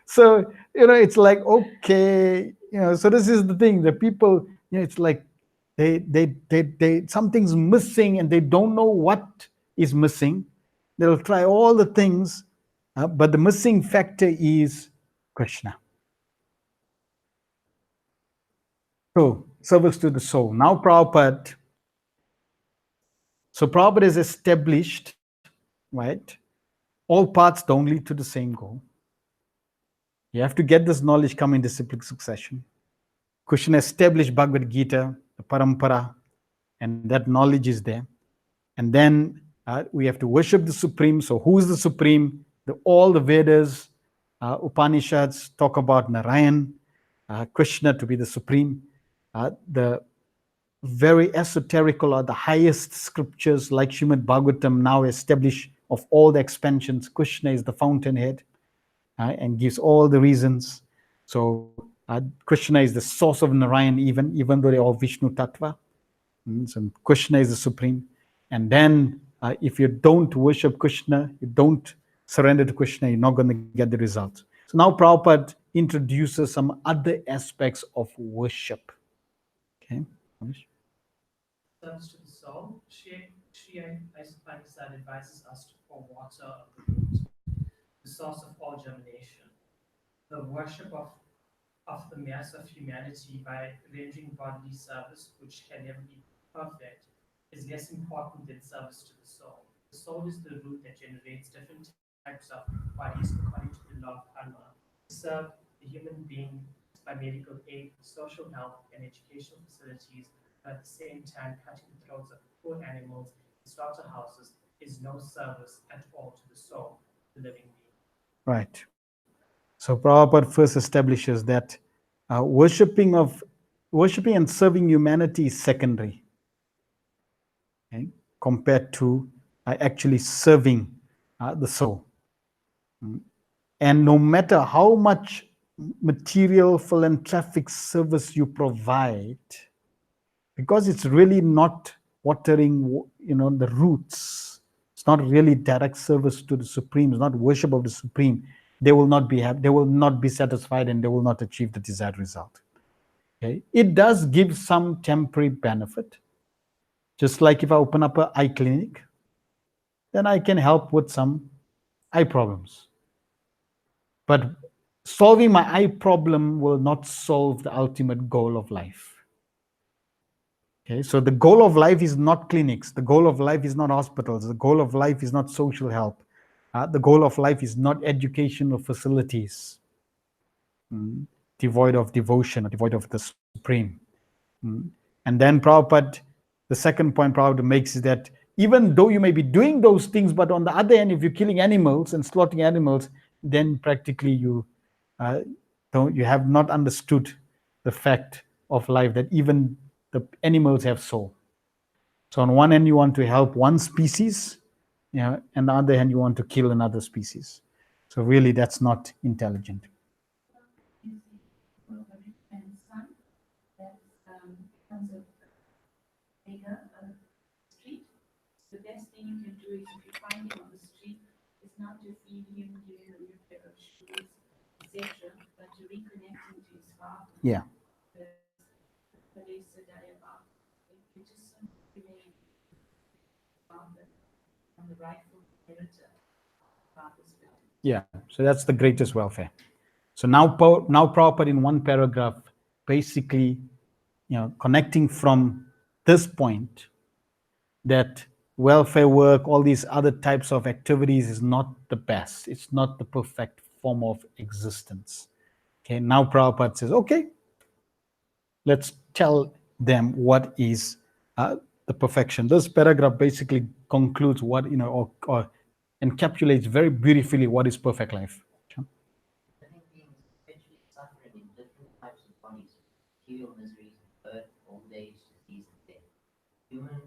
So it's like, okay, so this is the thing. The people, it's like they something's missing and they don't know what is missing. They'll try all the things, but the missing factor is Krishna. So service to the soul. Now Prabhupada is established, right? All paths don't lead to the same goal. You have to get this knowledge come in disciplic succession. Krishna established Bhagavad Gita, the parampara, and that knowledge is there. And then we have to worship the Supreme. So who is the Supreme? All the Vedas, Upanishads talk about Narayan, Krishna to be the Supreme. The very esoterical or the highest scriptures like Srimad Bhagavatam now establish of all the expansions, Krishna is the fountainhead and gives all the reasons. So Krishna is the source of Narayan, even though they're all Vishnu Tattva. So Krishna is the supreme. And then if you don't worship Krishna, you don't surrender to Krishna, you're not going to get the result. So now Prabhupada introduces some other aspects of worship. Okay. Service to the soul, Sri Isopanisad advises us to pour water on the root, the source of all germination. The worship of the mass of humanity by rendering bodily service, which can never be perfect, is less important than service to the soul. The soul is the root that generates different types of bodies according to the law of karma. To serve the human being by medical aid, social help, and educational facilities, but at the same time cutting the throats of poor animals in slaughterhouses is no service at all to the soul, the living being. Right. So Prabhupada first establishes that worshipping and serving humanity is secondary, okay, compared to actually serving the soul. And no matter how much material philanthropic service you provide, because it's really not watering, the roots. It's not really direct service to the Supreme. It's not worship of the Supreme. They will not be happy. They will not be satisfied, and they will not achieve the desired result. Okay, it does give some temporary benefit. Just like if I open up an eye clinic, then I can help with some eye problems. But solving my eye problem will not solve the ultimate goal of life. Okay, so the goal of life is not clinics. The goal of life is not hospitals. The goal of life is not social help. The goal of life is not educational facilities devoid of devotion or devoid of the Supreme. And then Prabhupada, the second point Prabhupada makes is that even though you may be doing those things, but on the other hand, if you're killing animals and slaughtering animals, then practically you have not understood the fact of life that even the animals have soul. So on one hand, you want to help one species, and on the other hand, you want to kill another species. So really, that's not intelligent. And son that becomes a beggar on the street. The best thing you can do is if you find him on the street, is not to feed him, give him a new pair of shoes, etc., but to reconnect him to his father. Yeah. You just remain father and the rightful inheritor of father's spirit. Yeah. So that's the greatest welfare. So now Prabhupada in one paragraph, basically, connecting from this point that welfare work, all these other types of activities is not the best. It's not the perfect form of existence. Okay. Now Prabhupada says, okay, let's tell them what is the perfection. This paragraph basically concludes what, or encapsulates very beautifully what is perfect life. Living beings perpetually suffering in different types of bodies, material miseries, birth, old age, disease, and death. Human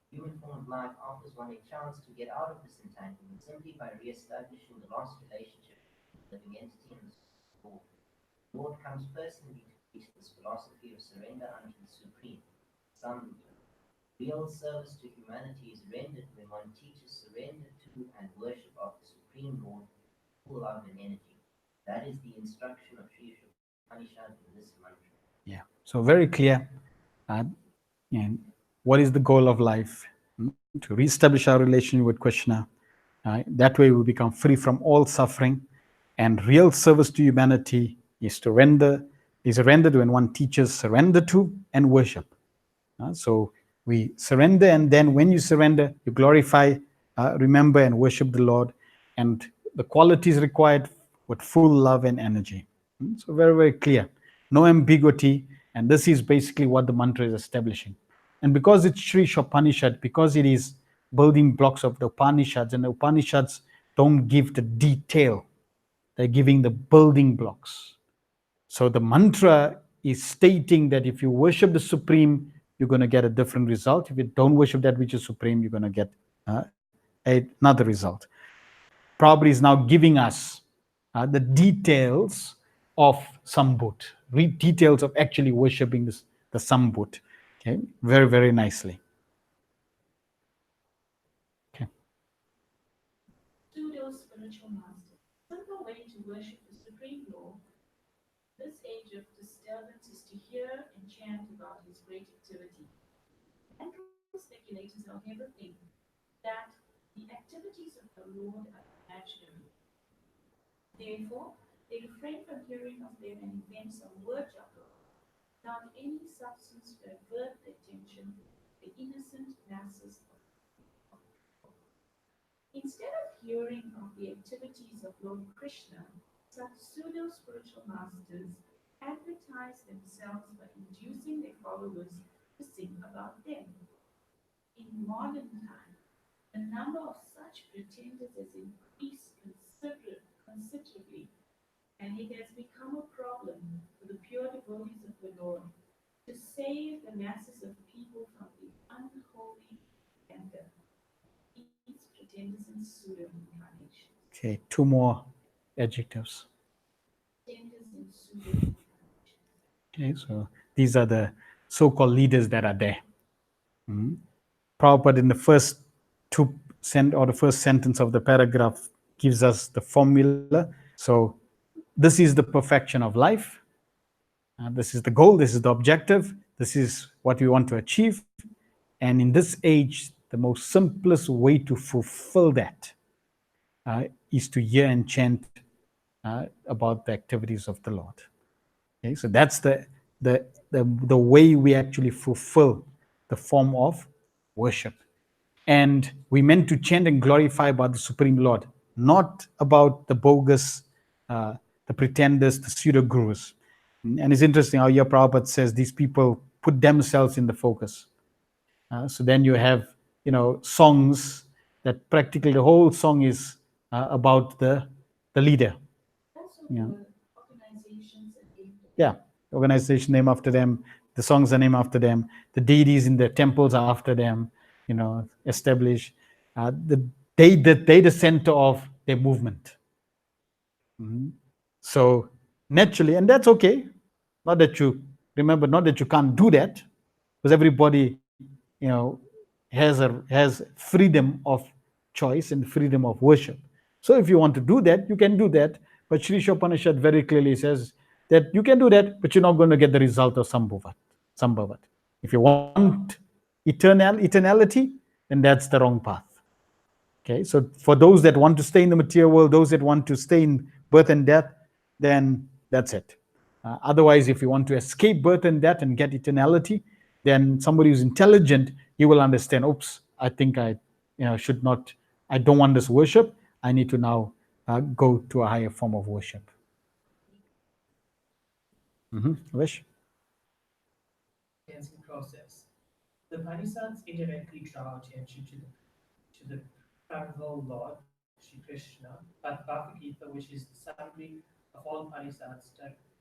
human form of life offers one a chance to get out of this entanglement simply by re-establishing the lost relationship between the living entity and the Lord. The Lord comes personally to teach this philosophy of surrender unto the Supreme. Some real service to humanity is rendered when one teaches surrender to and worship of the Supreme Lord, full love and energy. That is the instruction of Sri Upanishad in this mantra. Yeah. So very clear. And what is the goal of life? To reestablish our relationship with Krishna. That way we become free from all suffering. And real service to humanity is rendered when one teaches surrender to and worship. So we surrender, and then when you surrender, you glorify, remember, and worship the Lord. And the qualities required with full love and energy. So very, very clear. No ambiguity. And this is basically what the mantra is establishing. And because it's Sri Upanishad, because it is building blocks of the Upanishads, and the Upanishads don't give the detail, they're giving the building blocks. So the mantra is stating that if you worship the Supreme, you're going to get a different result. If you don't worship that which is Supreme, you're going to get another result. Prabhupada is now giving us the details of Sambut, details of actually worshiping the Sambut. Okay, very, very nicely. Okay. Pseudo spiritual master. Simple way to worship the Supreme Lord. This age of disturbance is to hear and chant about his great activity. Mental speculators, however, think that the activities of the Lord are imaginary. Therefore, they refrain from hearing of them and invent some word juggle without any substance to divert the attention of the innocent masses of Instead of hearing of the activities of Lord Krishna, such pseudo spiritual masters advertise themselves by inducing their followers to sing about them. In modern times, the number of such pretenders has increased considerably considerably, and it has become a problem for the pure devotees of the Lord to save the masses of people from the unholy anger, these pretenders and pseudo incarnations. Okay, two more adjectives. Pretenders and pseudo incarnations. Okay, so these are the so-called leaders that are there. Mhm. Prabhupada in the first or the first sentence of the paragraph gives us the formula. So this is the perfection of life. This is the goal. This is the objective. This is what we want to achieve. And in this age, the most simplest way to fulfill that is to hear and chant about the activities of the Lord. Okay, so that's the way we actually fulfill the form of worship. And we meant to chant and glorify about the Supreme Lord, not about the bogus, the pretenders, the pseudo gurus. And it's interesting how your Prabhupada says these people put themselves in the focus. So then you have, songs that practically the whole song is about the leader. Also, Yeah. organizations and Yeah, organization name after them. The songs are named after them. The deities in the temples are after them. Established. They the center of their movement. Mhm. So naturally, and that's okay. Not that you remember, not that you can't do that, because everybody, has freedom of choice and freedom of worship. So if you want to do that, you can do that. But Sri Isopanisad very clearly says that you can do that, but you're not going to get the result of Sambhavat. If you want eternality, then that's the wrong path. Okay, so for those that want to stay in the material world, those that want to stay in birth and death, then that's it. Otherwise, if you want to escape birth and death and get eternality, then somebody who's intelligent, he will understand, oops, I think I should not, I don't want this worship. I need to now go to a higher form of worship. Wish? Cleansing process. The Upanishads indirectly draw attention to the primal Lord, Shri Krishna, but Bhagavad Gita, which is the summary of all Upanishads,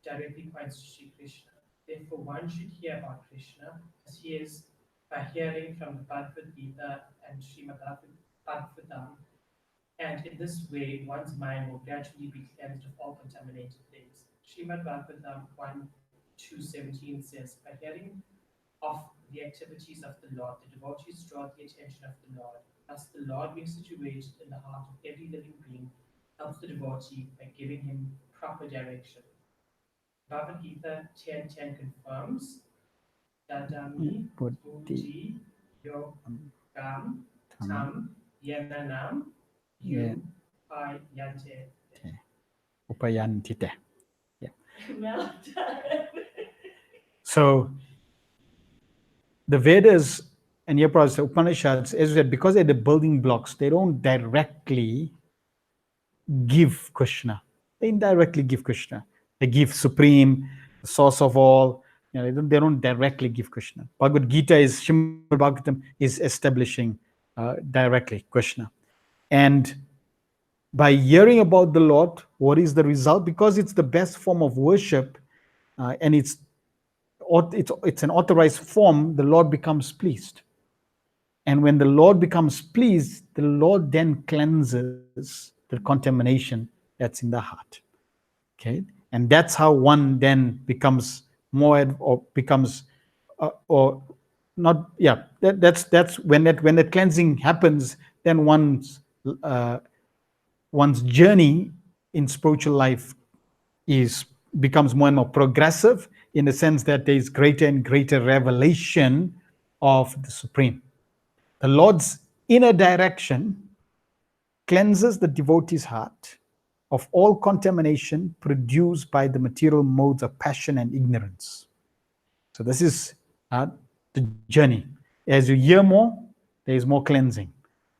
directly points to Shri Krishna. Therefore, one should hear about Krishna as he is by hearing from the Bhagavad Gita and Srimad Bhagavatam, and in this way, one's mind will gradually be cleansed of all contaminated things. Srimad Bhagavatam 1:2:17 says, by hearing of the activities of the Lord, the devotees draw the attention of the Lord. Thus, the Lord being situated in the heart of every living being helps the devotee by giving him proper direction. Bhagavad Gita 10:10 confirms Dadami Buddhi Yogam Tam Yananam Upayante. Upayantite. well done. So the Vedas and your Upanishads, as I said, because they're the building blocks, they don't directly give Krishna. They indirectly give Krishna. They give Supreme, the source of all. They don't directly give Krishna. Bhagavad Gita Srimad Bhagavatam is establishing directly Krishna. And by hearing about the Lord, what is the result? Because it's the best form of worship, and it's an authorized form, the Lord becomes pleased. And when the Lord becomes pleased, the Lord then cleanses the contamination that's in the heart. Okay, and that's how one then becomes more, or becomes, or not. Yeah, that's when that cleansing happens. Then one's journey in spiritual life becomes more and more progressive, in the sense that there is greater and greater revelation of the Supreme. The Lord's inner direction cleanses the devotee's heart of all contamination produced by the material modes of passion and ignorance. So this is the journey. As you hear more, there is more cleansing.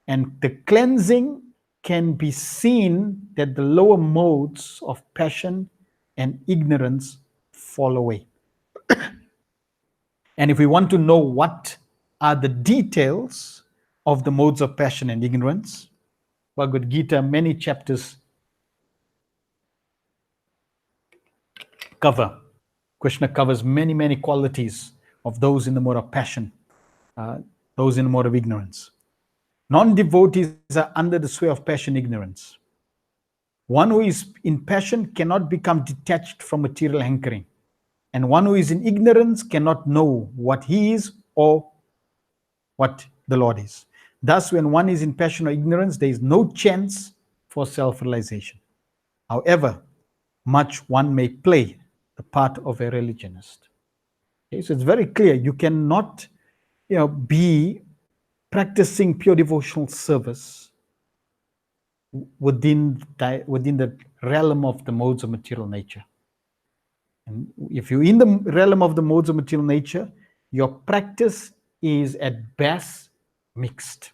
And the cleansing can be seen that the lower modes of passion and ignorance fall away. And if we want to know what are the details of the modes of passion and ignorance, Bhagavad Gita, many chapters cover. Krishna covers many, many qualities of those in the mode of passion, uh, those in the mode of ignorance. Non-devotees are under the sway of passion ignorance. One who is in passion cannot become detached from material hankering. And one who is in ignorance cannot know what he is or what the Lord is. Thus, when one is in passion or ignorance, there is no chance for self-realization. However much one may play the part of a religionist. Okay, so it's very clear you cannot, be practicing pure devotional service within the realm of the modes of material nature. And if you're in the realm of the modes of material nature, your practice is at best mixed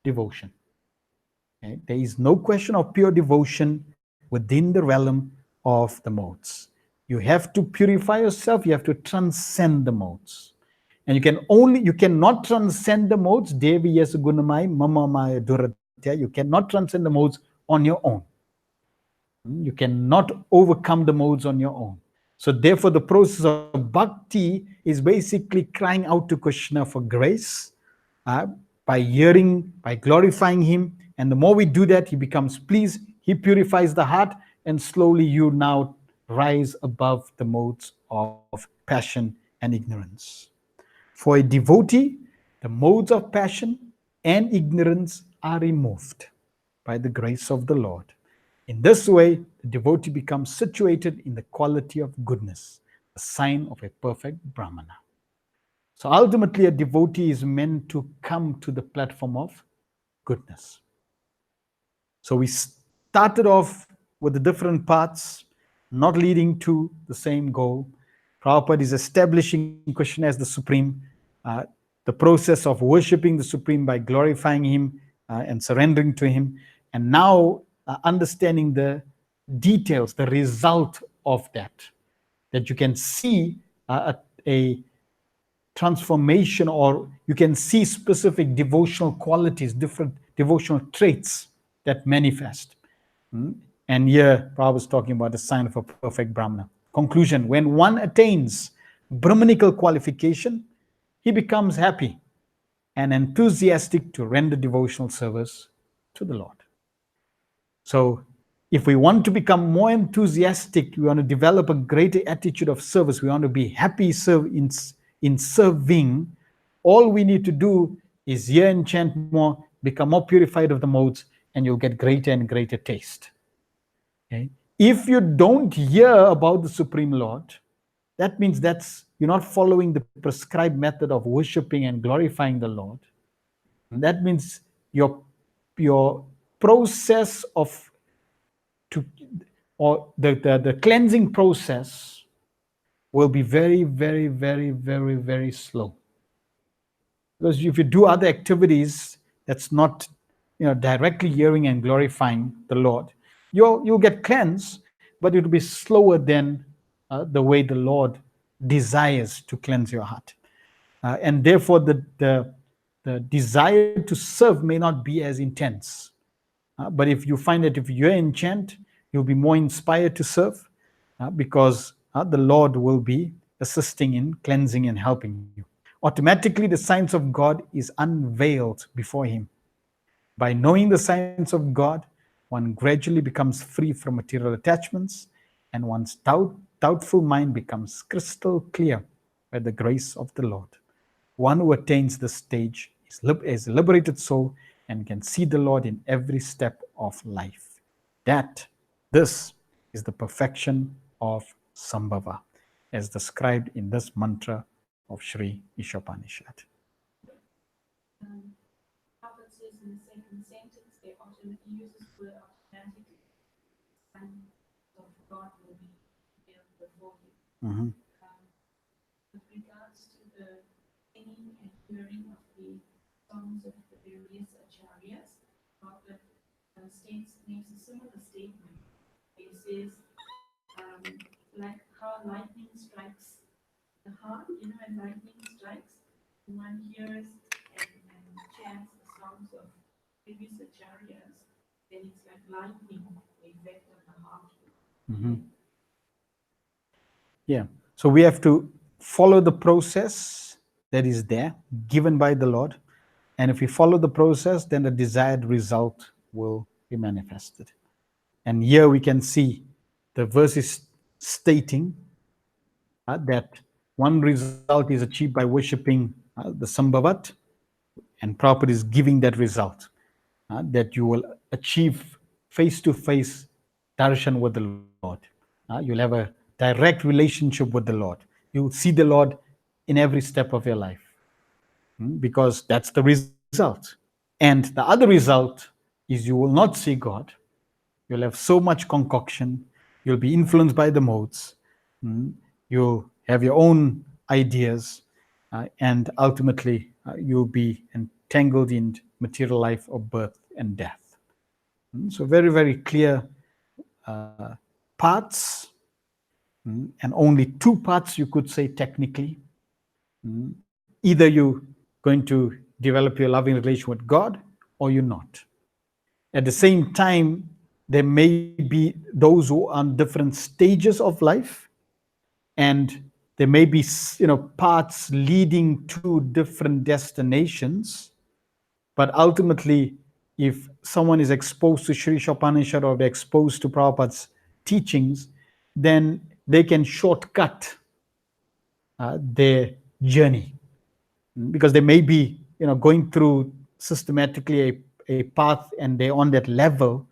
devotion. Okay? There is no question of pure devotion within the realm of the modes. You have to purify yourself, you have to transcend the modes. And you cannot transcend the modes, Devi Yesugunamai, Mama Maya Duratya, you cannot transcend the modes on your own. You cannot overcome the modes on your own. So therefore, the process of bhakti is basically crying out to Krishna for grace, by hearing, by glorifying him. And the more we do that, he becomes pleased, he purifies the heart, and slowly you now rise above the modes of passion and ignorance. For a devotee, the modes of passion and ignorance are removed by the grace of the Lord. In this way, the devotee becomes situated in the quality of goodness, a sign of a perfect Brahmana. So ultimately, a devotee is meant to come to the platform of goodness. So we started off with the different paths, not leading to the same goal. Prabhupada is establishing Krishna as the Supreme, the process of worshipping the Supreme by glorifying Him and surrendering to Him, and now understanding the details, the result of that you can see a transformation, or you can see specific devotional qualities, different devotional traits that manifest. And here, Prabhupada is talking about the sign of a perfect Brahmana. Conclusion: when one attains Brahmanical qualification, he becomes happy and enthusiastic to render devotional service to the Lord. So, if we want to become more enthusiastic, we want to develop a greater attitude of service, we want to be happy in serving, all we need to do is hear and chant more, become more purified of the modes, and you'll get greater and greater taste. Okay? If you don't hear about the Supreme Lord, that means you're not following the prescribed method of worshiping and glorifying the Lord. And that means your process the cleansing process will be very, very, very, very, very slow. Because if you do other activities that's not directly hearing and glorifying the Lord, you'll get cleansed, but it'll be slower than the way the Lord desires to cleanse your heart. And therefore, the desire to serve may not be as intense. But if you find that if you're in chant, you'll be more inspired to serve because the Lord will be assisting in cleansing and helping you. Automatically, the science of God is unveiled before him. By knowing the science of God, one gradually becomes free from material attachments, and one's doubtful mind becomes crystal clear by the grace of the Lord. One who attains this stage is a liberated soul and can see the Lord in every step of life. This is the perfection of Sambhava, as described in this mantra of Sri Isopanisad. Prophet says in the second sentence, they uses the word automatically. Sign of God will be there before you. Mm-hmm. With regards to the singing and hearing of the songs of the various acharyas, Prophet makes a similar statement. He says, like how lightning strikes the heart, when lightning strikes, one hears and chants the songs of previous acharyas, then it's like lightning, the effect on the heart. Mm-hmm. Yeah. So we have to follow the process that is there, given by the Lord. And if we follow the process, then the desired result will be manifested. And here we can see the verse is stating that one result is achieved by worshipping the Sambhavat, and Prabhupada is giving that result, that you will achieve face-to-face darshan with the Lord. You'll have a direct relationship with the Lord. You'll see the Lord in every step of your life, because that's the result. And the other result is you will not see God. You'll have so much concoction. You'll be influenced by the modes. You'll have your own ideas. And ultimately, you'll be entangled in material life of birth and death. So very, very clear parts, and only two parts you could say technically. Either you're going to develop your loving relation with God or you're not. At the same time, there may be those who are on different stages of life, and there may be paths leading to different destinations. But ultimately, if someone is exposed to Sri Isopanisad or they're exposed to Prabhupada's teachings, then they can shortcut their journey, because they may be going through systematically a path and they're on that level.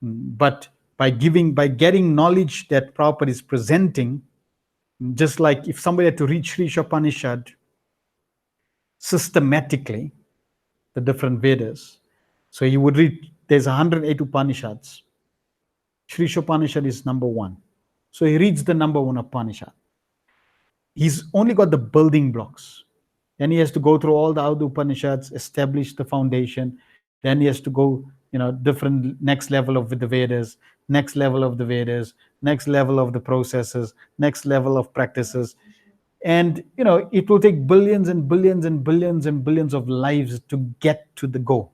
But by getting knowledge that Prabhupada is presenting, just like if somebody had to read Sri Isopanishad systematically, the different Vedas, so he would read, there's 108 Upanishads. Sri Isopanishad is number one. So he reads the number one Upanishad. He's only got the building blocks. Then he has to go through all the other Upanishads, establish the foundation. Then he has to go, different next level of the Vedas, next level of the Vedas, next level of the processes, next level of practices. And, it will take billions and billions and billions and billions of lives to get to the goal.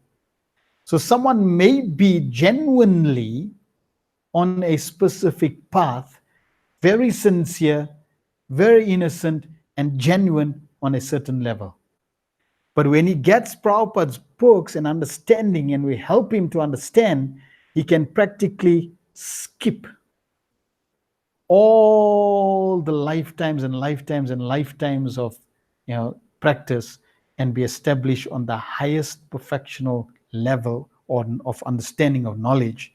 So someone may be genuinely on a specific path, very sincere, very innocent, and genuine on a certain level. But when he gets Prabhupada's books and understanding, and we help him to understand, he can practically skip all the lifetimes and lifetimes and lifetimes of practice and be established on the highest perfectional level or of understanding of knowledge,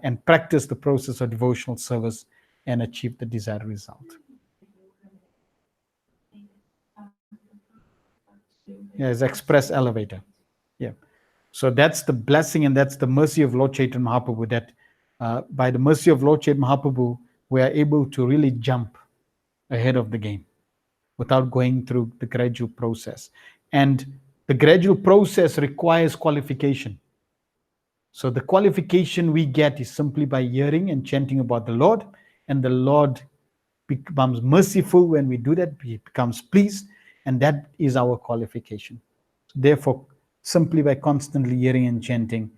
and practice the process of devotional service and achieve the desired result. Yeah, it's express elevator. Yeah. So that's the blessing and that's the mercy of Lord Chaitanya Mahaprabhu, that by the mercy of Lord Chaitanya Mahaprabhu, we are able to really jump ahead of the game without going through the gradual process. And the gradual process requires qualification. So the qualification we get is simply by hearing and chanting about the Lord, and the Lord becomes merciful when we do that. He becomes pleased, and that is our qualification. Therefore, simply by constantly hearing and chanting,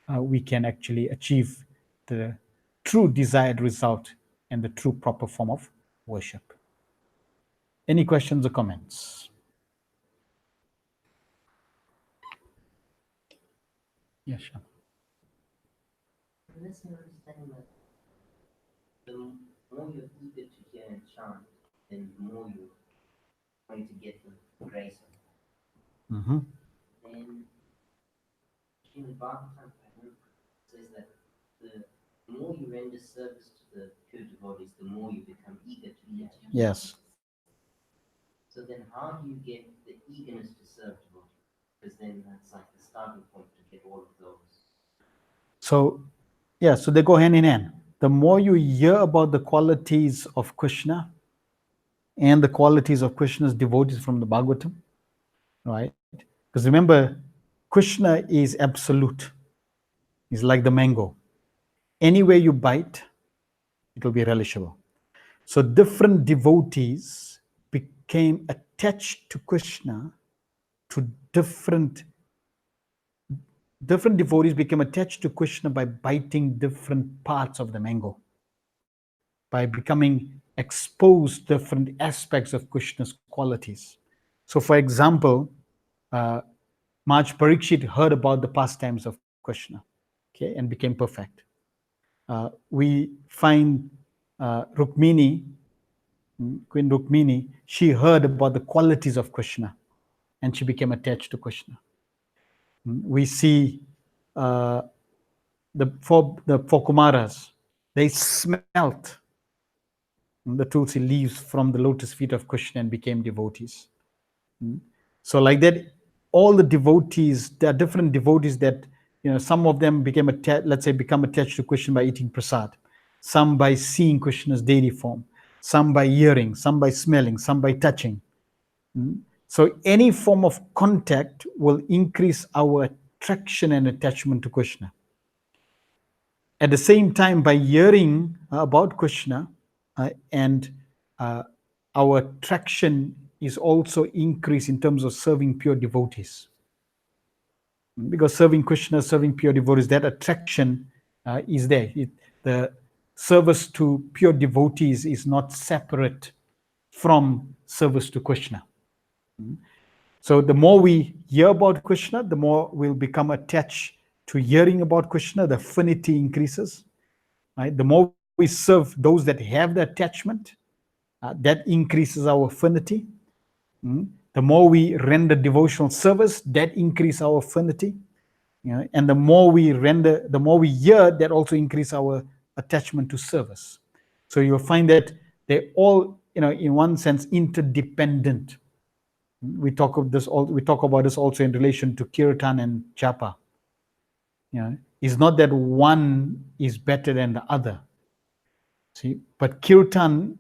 we can actually achieve the true desired result and the true proper form of worship. Any questions or comments? Yes, sure. Let's understand that the more you're eager to hear and chant, then the more you're going to get the grace of it. Mm-hmm. And in the Bhagavatam says that the more you render service to the pure devotees, the more you become eager to hear. Yes. So then how do you get the eagerness to serve devotees? Because then that's like the starting point to get all of those. So, yeah, so they go hand in hand. The more you hear about the qualities of Krishna and the qualities of Krishna's devotees from the Bhagavatam, right? Because remember, Krishna is absolute. He's like the mango. Anywhere you bite, it will be relishable. So different devotees became attached to Krishna to different devotees became attached to Krishna by biting different parts of the mango, by becoming expose different aspects of Krishna's qualities. So, for example, uh, Maj Parikshit heard about the pastimes of Krishna, okay, and became perfect. We find Rukmini, Queen Rukmini, she heard about the qualities of Krishna and she became attached to Krishna. We see the four Kumaras, they smelt the tulsi leaves from the lotus feet of Krishna and became devotees. So like that, all the devotees, there are different devotees that, some of them become attached to Krishna by eating prasad, some by seeing Krishna's daily form, some by hearing, some by smelling, some by touching. So any form of contact will increase our attraction and attachment to Krishna. At the same time, by hearing about Krishna, and our attraction is also increased in terms of serving pure devotees. Because serving Krishna, serving pure devotees, that attraction is there. The service to pure devotees is not separate from service to Krishna. So the more we hear about Krishna, the more we'll become attached to hearing about Krishna, the affinity increases. Right? The more we serve those that have the attachment, that increases our affinity. The more we render devotional service, that increases our affinity. And the more we hear, that also increases our attachment to service. So you'll find that they're all, in one sense, interdependent. We talk about this also in relation to kirtan and japa. It's not that one is better than the other. See, but kirtan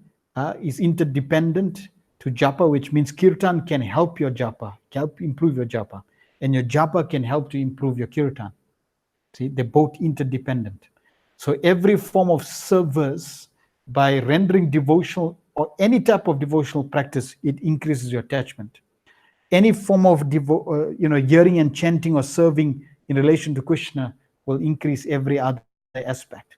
is interdependent to japa, which means kirtan can help your japa, help improve your japa, and your japa can help to improve your kirtan. See, they're both interdependent. So every form of service, by rendering devotional or any type of devotional practice, it increases your attachment. Any form of hearing and chanting or serving in relation to Krishna will increase every other aspect.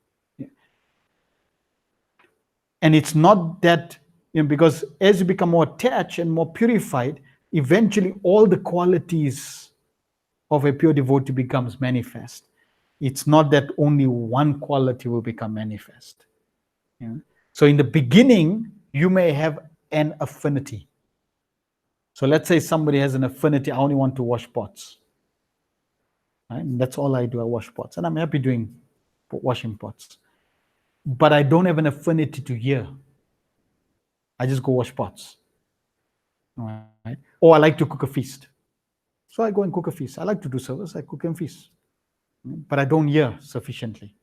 And it's not that, because as you become more attached and more purified, eventually all the qualities of a pure devotee becomes manifest. It's not that only one quality will become manifest. So in the beginning, you may have an affinity. So let's say somebody has an affinity, I only want to wash pots. Right? And that's all I do, I wash pots. And I'm happy doing washing pots. But I don't have an affinity to hear. I just go wash pots. Right? Or I like to cook a feast. So I go and cook a feast. I like to do service, I cook and feast. But I don't hear sufficiently.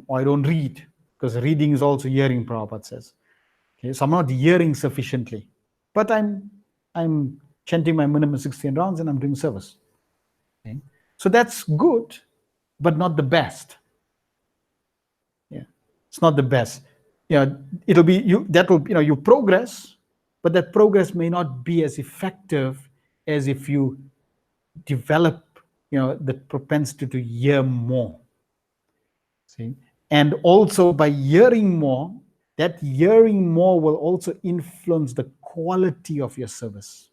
Or I don't read, because reading is also hearing, Prabhupada says. Okay, so I'm not hearing sufficiently. But I'm chanting my minimum 16 rounds and I'm doing service. Okay? So that's good, but not the best. Yeah, it's not the best. It'll be you progress, but that progress may not be as effective as if you develop the propensity to hear more. See, and also by hearing more, that hearing more will also influence the quality of your service.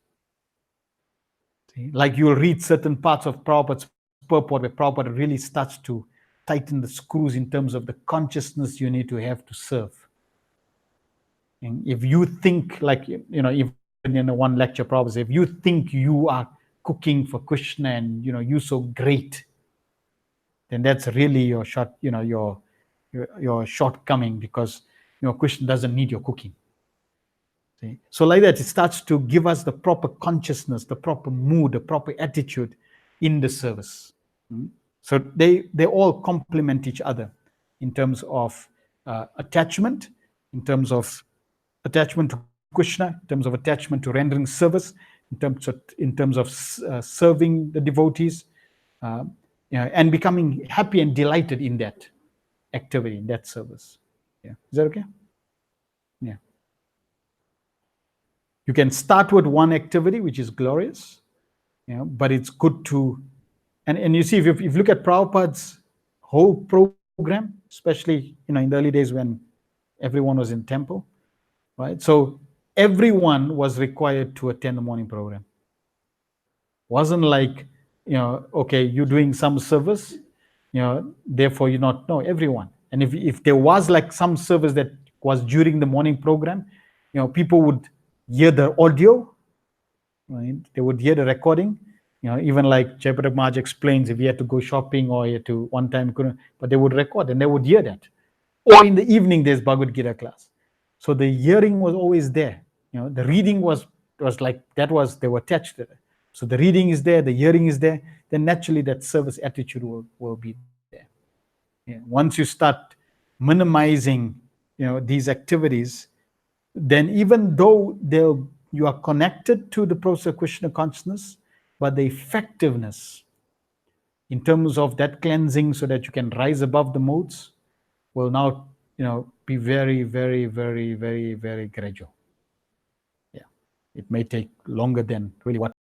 See, like you'll read certain parts of Prabhupada's purport where Prabhupada really starts to tighten the screws in terms of the consciousness you need to have to serve. And if you think, like, even in one lecture, Prabhupada says, if you think you are cooking for Krishna and you're so great, then that's really your shortcoming, because Krishna doesn't need your cooking. See? So like that, it starts to give us the proper consciousness, the proper mood, the proper attitude in the service. So they all complement each other in terms of attachment, in terms of attachment to Krishna, in terms of attachment to rendering service, in terms of serving the devotees, and becoming happy and delighted in that activity, in that service. Yeah, is that okay? Yeah. You can start with one activity which is glorious, but it's good to, and you see, if you look at Prabhupada's whole program, especially in the early days when everyone was in temple, right? So everyone was required to attend the morning program. Wasn't like, okay, you're doing some service, therefore you're not. No, everyone. And if there was like some service that was during the morning program, people would hear the audio, right? They would hear the recording. Even like Jaipatak Maharaj explains, if he had to go shopping or he had to one time couldn't, but they would record and they would hear that. Or in the evening, there's Bhagavad Gita class. So the hearing was always there. The reading was like that was they were attached to it. So the reading is there, the hearing is there. Then naturally that service attitude will be there. Once you start minimizing, these activities, then even though you are connected to the process of Krishna consciousness, but the effectiveness in terms of that cleansing so that you can rise above the modes will now, be very, very, very, very, very gradual. Yeah. It may take longer than really what